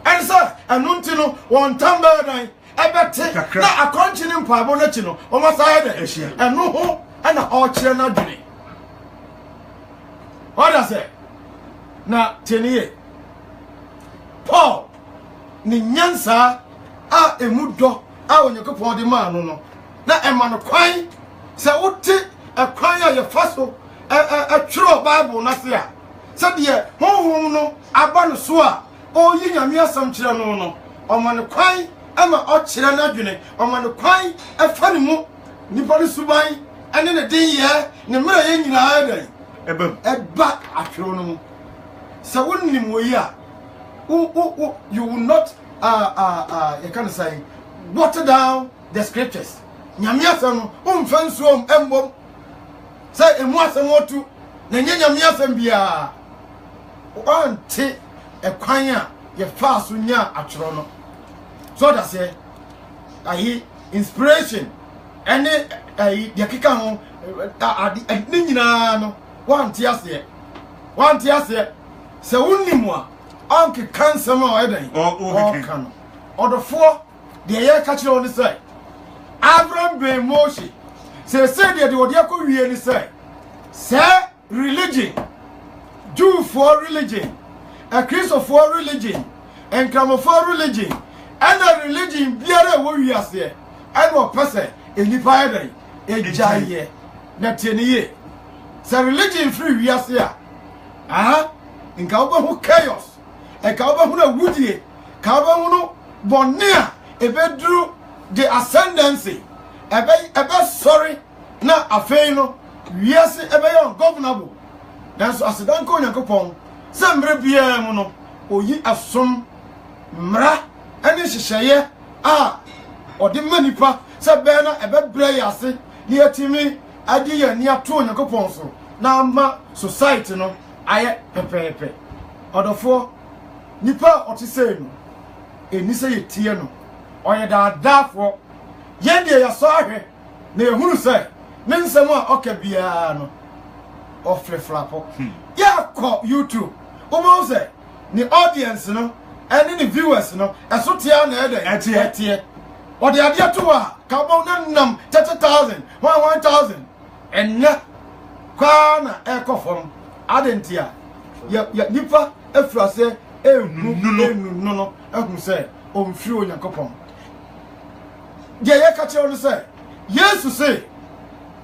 and sir anunti no won tamba dan ebete na akonchi ne mpabo na chi no o masaya de eno ho ana o kire na dwene oda se na teniye Paul ni nyansa a emudo a onyekopon de ma no na emano kwan se wote ekwan ya ye faso twiro bible na se a se de honhom no aba no so a o yi nyame asam kire no no omano kwan ama o kire na dwene omano kwan efa ne mu nipa no suban ene ne den ye ne mra ye nyina ada eba atwiro no mu se wonnim wo yi a you will not you can say water down the scriptures nyame asam no umfansuom embom say emu asam otu na nyame asam bia onte ekwan a ye fa so nya atworo no so that say ayi inspiration ene ayi de keka ho ni nyina no wanti ase se wonnimu a onke kansam a edan o kan odofo de ye ka kire oni say Abraham be Moshe say de odi akowie ni say religion Jew for religion a Christ for religion and Kramo for religion and a religion biara wo wiase and no person enipa edan ejaye na tieniye say religion free wiase a nka obo chaos e ka obo na wudie ka obo no bonia ebedru the ascendancy ebe sorry na afei no wiase ebe yon governable dan so asidan ko Yakobon se mre bia mu no oyi asom mra ani hyehyeye a odi manipa se be na ebe bre yase ni atimi adi ya ni ato Yakobon so na ma society no aye pepepe odofo nipa otisei no eni se yetie no oye daadafo ye de ya so ahwe na ehunu se ne nsem a okabia no ofreflapo ya ko YouTube o se ni audience no ene ni viewers no eso tia na etie o de ade to a ka bo na nam 30,000 1,000 enna kwa na ekofom adentia ya nipa efrase enu no ehun se o mfiri Onyankopon ye ka kire no say Yesu say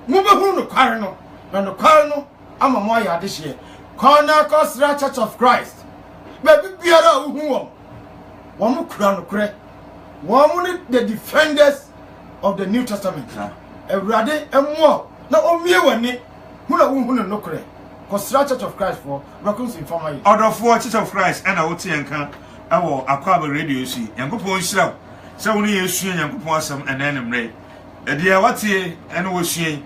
mu behu no kware no na no kware no ama mo ya de hye Corner Kosra Church of Christ be biara uhu won kura no kure won the defenders of the New Testament Ewurade emo na omie wani hu na uhu no kure Kosra Church of Christ for reconcile informal order for Church of Christ and awoti enka awo Akwaba radio si Yankopon hira se woni yesu Yankopon asam enanemre ede watie ene wo suen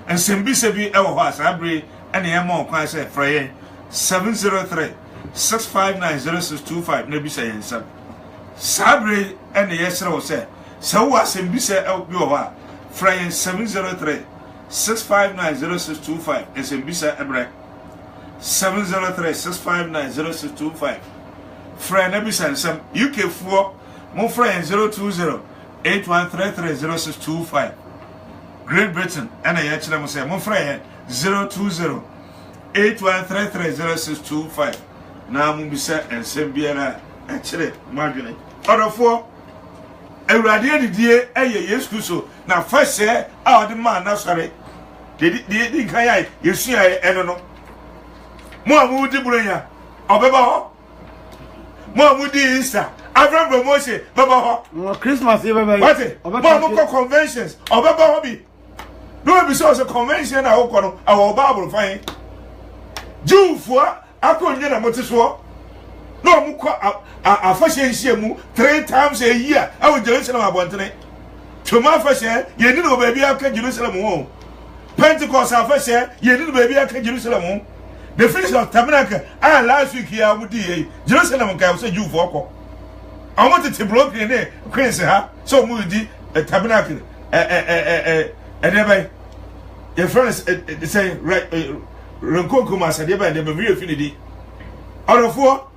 ensembi se bi ewo ho asabre ene yema okwan se freye 703 6590625 na bi se yensam sabre ene yesere wo se wo asembi se bi wo ha freye 703 6590625 ensembi se ebre 703 6590625 friend na bi se ensam UK fuo mo friend 020 81330625 Great Britain and a yachira mo say mo friend 020 81330625 na mo bi se ensem biara a kire madwene odofo Ewurade adidie eye Yesu Kristo na fa se a ode man na sore de kan ya Yesu ya eno no mo amudi buronya obeba ho mo amudi Easter Abraham promotion baba ho Christmas e baba what mo conventions obeba ho bi no be so convention na wo no our Bible fine Jew for akonye na motiso no mo ko a fashion mu 3 times a year I Jerusalem abontene Tuma fashion ye ni no baby aka Jerusalem ho Pentecost fashion ye ni no baby aka Jerusalem ho the Feast of Tabernacle last week here would Jerusalem ka say Jew for ko I want to block in there Queen say ha so mu di tabernacle by your friends say right Renkonko masa de ba de be finidi out of 4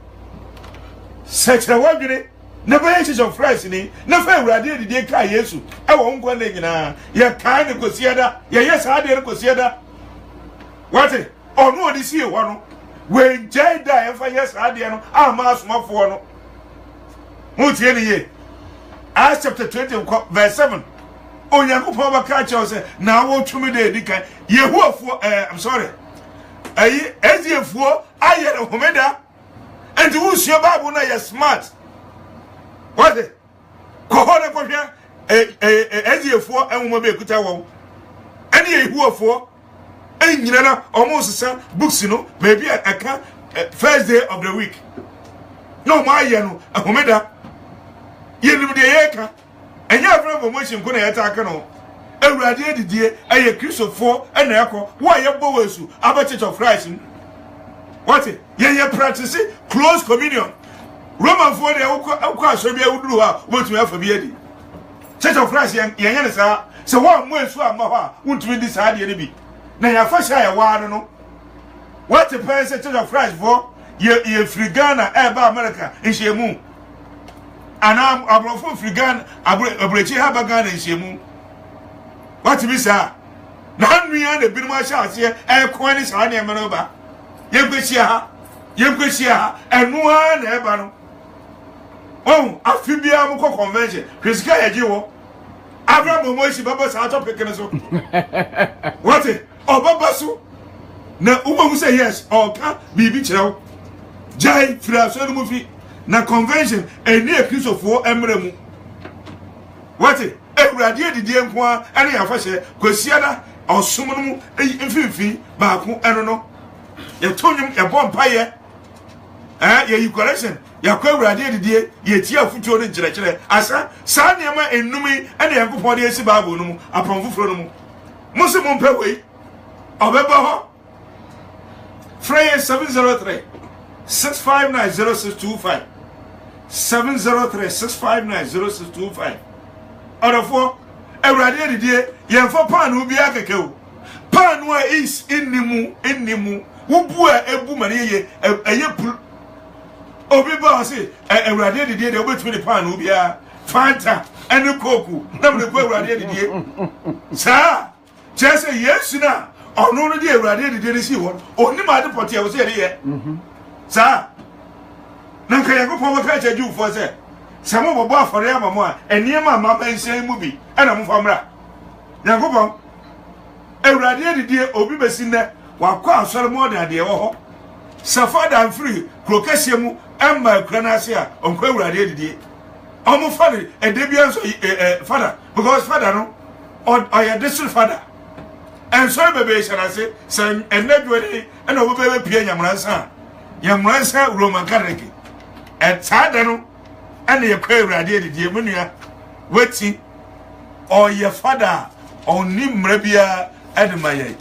such a word never Church of Christ ni na fa Ewurade de ka Yesu e wo nkwa na nyina ye kan ne kosieda ye yes ha de kosieda what onu odi sie ho no we njai da e fa yes ha de no ama asomafo no Mutie ni ye Acts chapter 20 verse 7 Onyankopɔn ba ka che say na wo twumi de dikan Yehoafo I'm sorry ayi Eziefo aye no homeda and who sua Bible na you smart what it ko ho na ko hwe Eziefo enwo be kuta wo ene Yehoafo enyina na almost say books no maybe aka first day of the week no ma aye no homeda yenim de yeka enya afra promotion ko na yeta aka no awurade adidie aye Christopher ena ekọ wo aye bowesu aba Church of Christ what ye practice close communion Roman for the ukwa so bia wuduru ha wotumi afa bia di Church of Christ ye ne sa se wo mo esu ama ho a wontumi di sa de ne bi na ya fa sha ya wa no what the person Church of Christ for ye free Ghana e ba America nhemu ana abrofo free Ghana abrechi ha ba Ghana nhemu what be sa na nua na binum a sha ase e ko ni sa na me no ba yemkwechia ha enua na eba no oh afibia mo convention Christika yaji wo Abraham mo isi baba sa topic ne so what obaba so na umo say yes oka bibi kirewo jai fra so no fi na convention eni ekrisofo emre mu what ewurade edidie nko a ene ya fa hye kwasiada osom no mu mfimfi baako eno no ye tonyum ye bompaye ye correction ya kwa urade didie ye tia futuo ne nkyerɛkyerɛ asa saa nneɛma enumi ene Yankopɔn de esi Bible no mu apon fufuro no mu musi mo mpɛ wei obɛba hɔ Frey 703 6590625 703 6590625 orofo urade didie ye mfa pan obi akekeu pan wa is ennimu wubu ebu mane ye eye obi ba say ewurade didie de obetumi de pan obi a Fanta ene koku na me ko ewurade didie sa chese Yesu na ono no de ewurade didie de si wo oni ma de pote e wo se ye sa na nka Yankopɔn ba ka cha Jewfo se samo bobo afore amamo a eniema mama nsen mu bi ena mo famra Yankopɔn ewurade didie obi besi ne wakwa asore mo de ade wo ho safada free krokasie mu emma kura na ase a onkwa ewurade didie omo fade edebia nso father because father no or district father and so bebe shanase san enadwere ena obebe pie nyamransa Roman Catholic etada no ena yekwa ewurade didie munua weti or ye father oni mra bia edemaye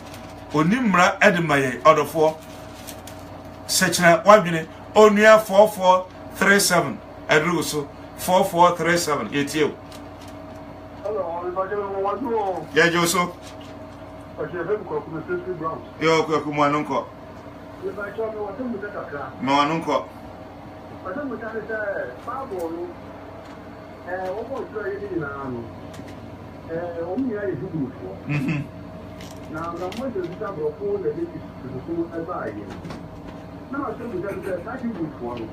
onimra edemaye odofo sechna wadwene onua 4437 edruso 4437 yetie hello ya joso yo ko kuma nonko ma nonko now the most of the double for the to buy now so that you would want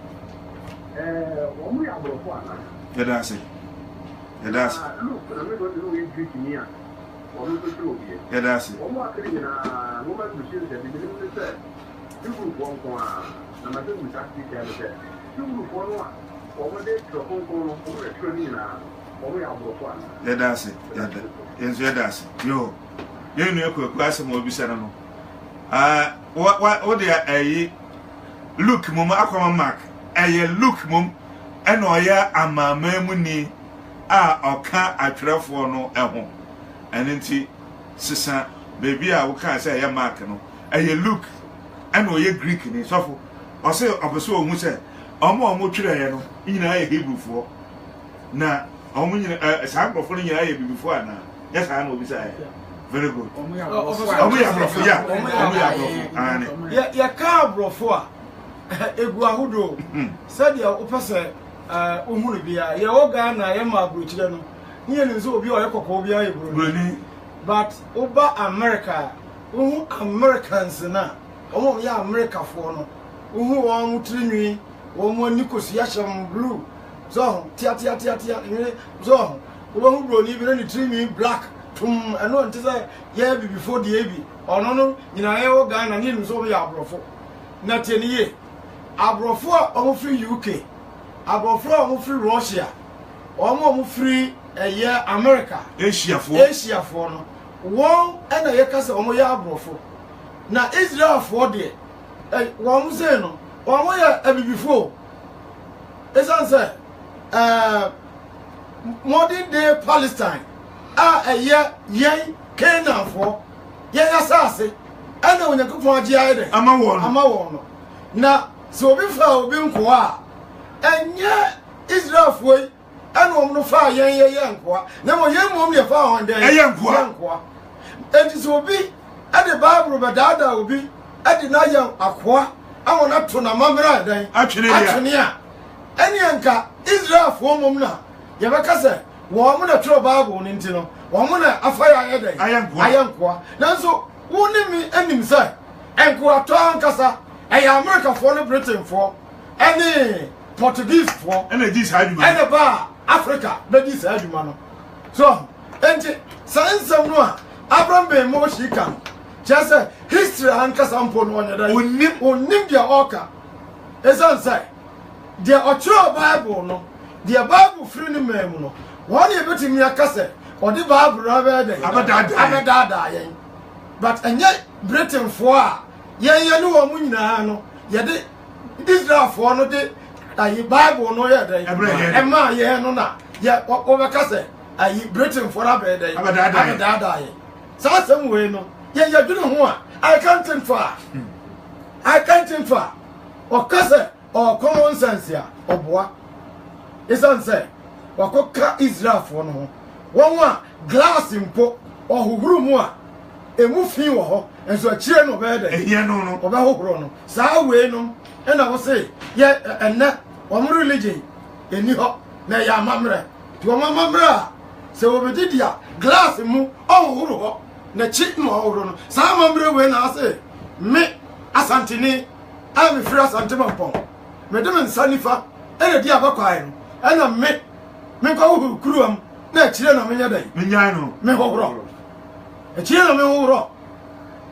when we are before yeah that's it look I'm going to know you treat me or not to show you yeah that's it one more thing na woman to show that the say you would want na ma do exactly that you would want over there to go over training na we are before yeah that's it yeah that's it yo you know ko asem obi sere no what dey look mum akoma mark look mum ena oya amama mu ni a oka atwerefo no eho enenti sisa baby a wo kan say ya mark no look ena oya Greek ni sofo o say obeso ohun say omo twere no nyina ya Hebrew fo na omo nyina sa grofo no nyina ya bibifo ana yes I know obi say very good ya ka brofo a egu ahodo said ya opese ohunu bia ye oga na ye ma abrochire no nye ne so obi o ye kokko bia ye broni but oba America ohu Americans na omo ya America fo no ohu won tirinwi won mo nikosi ya shem blue so tia so who brought even any tree black tum and no until yeah before the AB or no in a gun and him so we are brofo. Not any year. Abrofo almost free UK. Abrofo almost free Russia. Almost free a year America. Asia for no. One and a year cast on my abrofo. Now Israel for the one say no. One year every before. As answer modern day Palestine. A year Canaan for assassin. And when you go for a GI, I'm a one. Now, so before being qua, and yet Israel way, and woman fire young qua, never young woman found there, young qua. And it will be at the Bible, but that will be at the Naya Aqua. I want not to Namamra day, actually, any anchor Israel for Mumna. Yabaka woman a true Bible in Tino, woman a fire day, I am qua. Now, so wouldn't me and himself, and qua Casa. America for the Britain for any Portuguese for and this had you and bar Africa, but this had you man. So, and science of no Abraham be more she can just a history and Casampon one that will name their orca. As I say, their Ocho Bible no, their Bible free no. One year between me a cassette or the Bible rather than Abadada. But and yet Britain for. Yeah, no one no. Yeah, Israel for no day. Bible no yeah, and my yeah no na. Yeah, over Casse. Britain for a bed. I'm a dad. So some way no. Yeah, you don't want. I can't think far. I can't think far. Or Casse or common sense here. Or boy. It's unsaid. Or cook Israel for no. One glass in pot or who grew more. A movie war, and so a cheer no better. Yeah, no, or no, so way no. And I will say, yeah, and that one religion in New York, na ya mamre, to a mamra. So we did ya glass and move oh, na cheat no, some mamre when I say, me, Asantini, I'm a free Santimapon, Madame and Sanifa, and a diabaquine, and a me go cruum, na children of many day, Mignano, me ho. A child of me,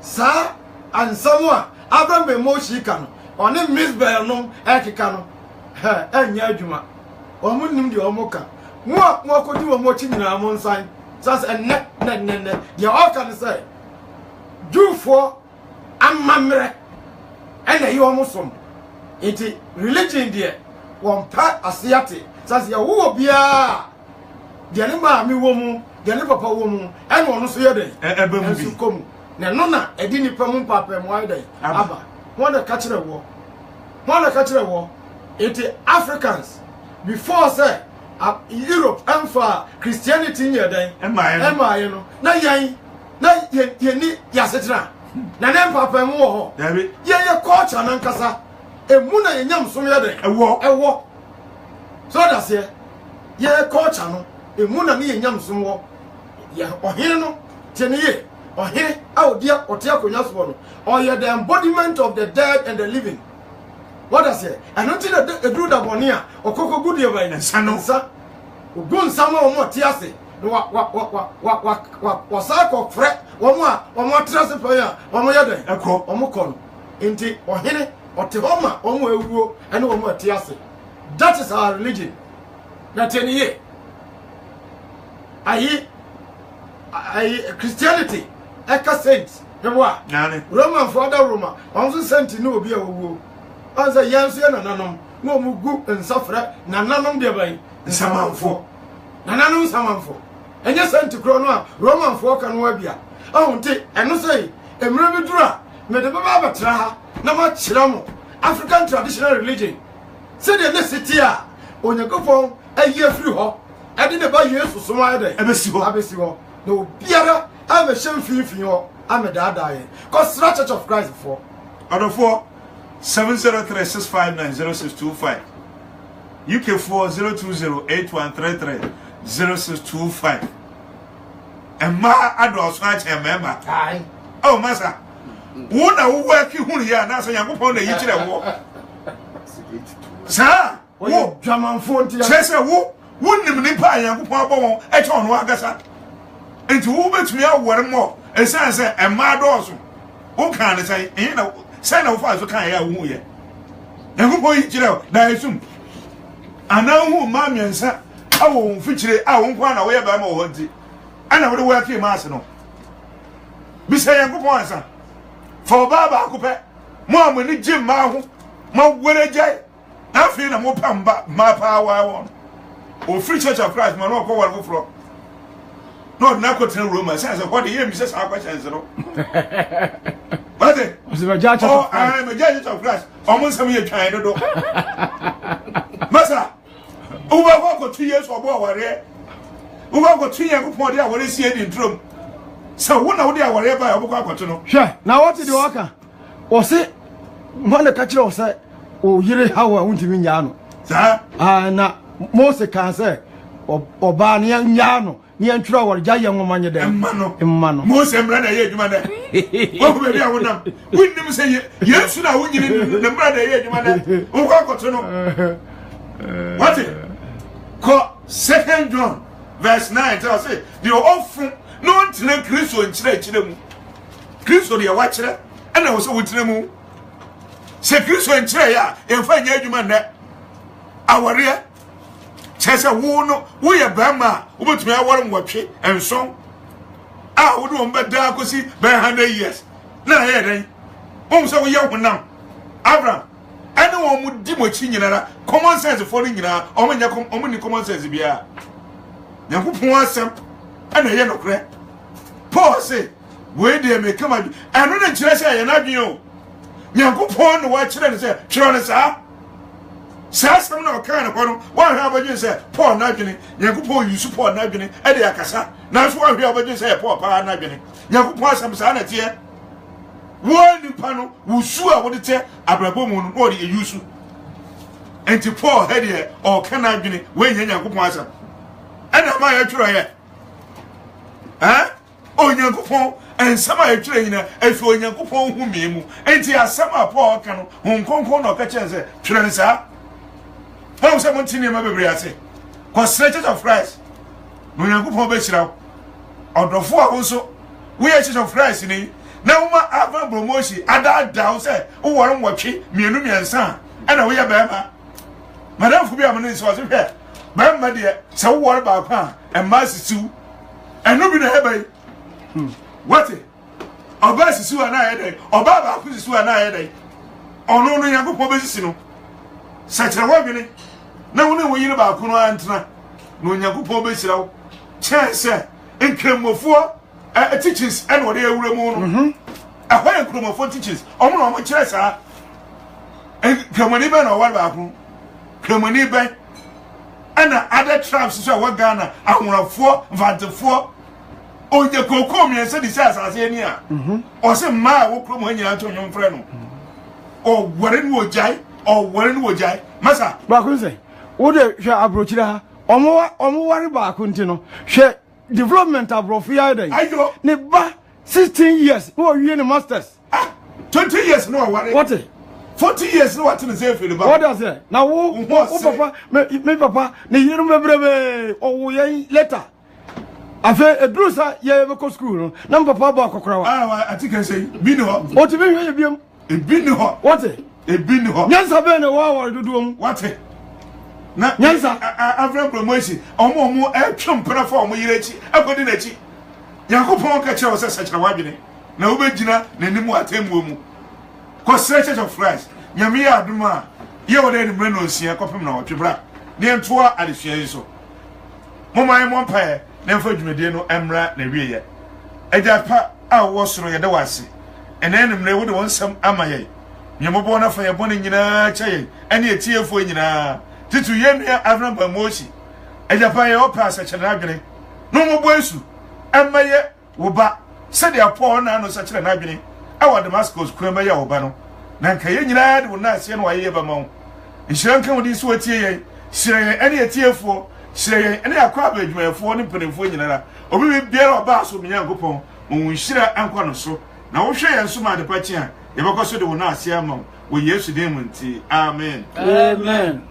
sir, and someone, Abraham be more she can, or name Miss Bellum, Akicano, and Yajuma, or Munim de Omoka. More could do a watching in our own sign, such a net, you all can say. Do for a mamre, and you almost some. It is religion, dear, one part Asiati, such a woo be a the animal woman. The Liverpool woman, and one so day, and so come. Nana, a dinny pamum papa and why day. Abba, one a catch a war. One a catch a war. It is Africans before, say, Europe and for Christianity in your day. Am I, you know? Na yan, na ye need Yasetra. Nana papa and war. David, ya culture and Ancasa. A muna and yam some other. A war. So that's it. Ye culture, a muna and yam some war. Yeah, or here no, 10 years, or here, oh dear, or Tiaco, or you're the embodiment of the dead and the living. What I say? And until a do that one here, or Coco Goody of an Sanosa, who go somewhere or more Tiasi, what cycle fret, one more trust for you, one more other, a crop, or Mokon, into or here, or Tihoma, or more, and one more Tiasi. That is our religion. Not 10 years. Christianity, Eka saints, the what? Roman father Roma, also sent to know be a woo. As a Yansian and Nanum, no Mugu and Safra, Nananum de Bay, and Saman for Nananum Saman for. And you sent to Crono, Roman folk and Webia. I won't take, and no say, a Mrebidra, Medababa Traha, Namat Chiramo, African traditional religion. Say the city, on your go for a year through. I didn't buy years for some other. Abesiwo. No, Biara, I'm a shame for you. I'm a dad. Cause Church of Christ for. Out of 4-703-659-0625. UK 4-020-8133-0625. And my adults right here, member. Oh, Master. What are we working here? That's a young upon the Yichida war. Sir, oh, German phone. Chester, who? wonnim nipa Yankopon abɔ e che ono agasa enti wo betumi awore mo esan se ema dɔɔso wo kan ne sai na sai na wo fa so kan ya wo ye Yankopon yi kire na esum ana hu ma miensa awo mfikire a wo nkwa na wo ye ba ma wo nti ana wo de wo ake ma ase no bi sai Yankopon asa for baba akopɛ mo amani gye ma ho ma wore jai na fi na mo pamba ma pa wa won o free church of Christ man no ko war go fro no na ko ten Roma say what the year me say sa questions no what it was the church of Christ I am a church of Christ almost some year trying to do masa over go 2 years obo aware over go 2 years go pon dey aware see any drum so wo na wo dey aware ba obo kwakoto no hwe na what the waka o say mo na ka kire o say o yire hawa wuntimi nya no sa na Mose kan say oba ne nya no ne ntwura wor gya ye nwomanye dem emma no Mose mra na ye adwuma da wo ko be bia wonam wonnim say Yesu na wonyini ne mra na ye adwuma da wo kwakoto no what it ko 2 John verse 9 tell say the often no ntine Kristo nkyire mu Kristo de wa kyire ana wo so wotire mu se Kristo nkyire ya emfa nya adwuma na aware chese wo no wo ye bama wo betumi awore mwatwe enson a wo do mbeda akosi be 100 years na ye den wo so wo ye honam Abraham ene wo mu di mochi nyinara common sense for ni nyina o manya o ni common sense bia Yankopon asem ene ye nokre Paul say we dey make come anu na nkire say ye na dwen o Yankopon no wa kire ne say kire ne sa Sasam na kan ko no wa hwa abadwen say Paul na dwene Yankopon yusu Paul na dwene e de akasa na so wa hwa abadwen say Paul pa na dwene Yankopon asam sa na tie wo ni pa no wusu a wo de te abrabo mu no o de yusu enti Paul he de o kan na dwene we nya Yankopon asam ana ma ya tworo ye o Yankopon ensama ya tworo nyina efi o Yankopon hu miemu enti asama Paul kan no honkonkon na o ka chen say tworo ne sa how say montini ma bebre ase Church of Christ no Yankopon be chira odofo a wonso we Church of Christ ni na uma ava promotion ada say wo wore nwotwe mienu miensa ana we ya ba ma madam fu bi amane so se hwe ba ma de se wo wore ba kwa e ma sisiu eno bi na hebai what oba sisiu ana ye dai oba ba ku sisiu ana ye dai ono no Yankopon be sisi no sachira wa bi na woni wo yire ba ku no antena no Yankopon be sira wo chance enkremofo teachers and what they were more. A while cromofo teachers, almost much less. And Kamani Ben or what about Kamani Ben and other traps is what Ghana. I want 4 Vanta 4. Oh, the cocoa me and said, he says, as any year. Or some ma will come when you are to your friend. Or Warren would jai, or Warren would jai. Massa, Bakunze, would you approach her? Or more worry about Kuntino. Share development of Rofia. I go. Neba 16 years. No, you in the masters. 20 years, no worry. What? 40 years, no what to say for the what does it? Now, papa, me papa, you remember or letter. I feel a bruiser, yeah, go school. Number papa, I think I say, Bino. What do you mean? A Bino. What? A Bino. Yes, I've been a while to do. What? Na yes Abraham promotion omo etwem platform yirechi akodi nachi Yankopon ka kire o se sachira wadwene na wo begina nanimu atemmu mu Church of Christ nyame ya aduma ye wo de mre no nsia kopem na otwebra ne ntoa adesua yi so momai mompae na mfa dwumede no emra na wieye agya pa a wo soro ye de wase ene ne mre wo de wonsam amaye nyemobo na fa ye bone nyina chaye ene etiefo nyina titu yemia Abraham Bamoshi ejapa ye opa sachira adwene no mo boesu emaye wo ba se de Paul na no sachira na adwene awa Damascus kwema ye wo ba no na nka ye nyina de wo na ase no waye ba ma wo nhira nka wo di so atie ye hire ene etiefo hire ene akwa abadwumafo ne mpanimfo nyina obi bi biara oba so me Yankopon mo nhira anko no so na wo hwe ye nso ma de pachi a ye bako so de wo na ase ama wo Yesu dem nti amen amen.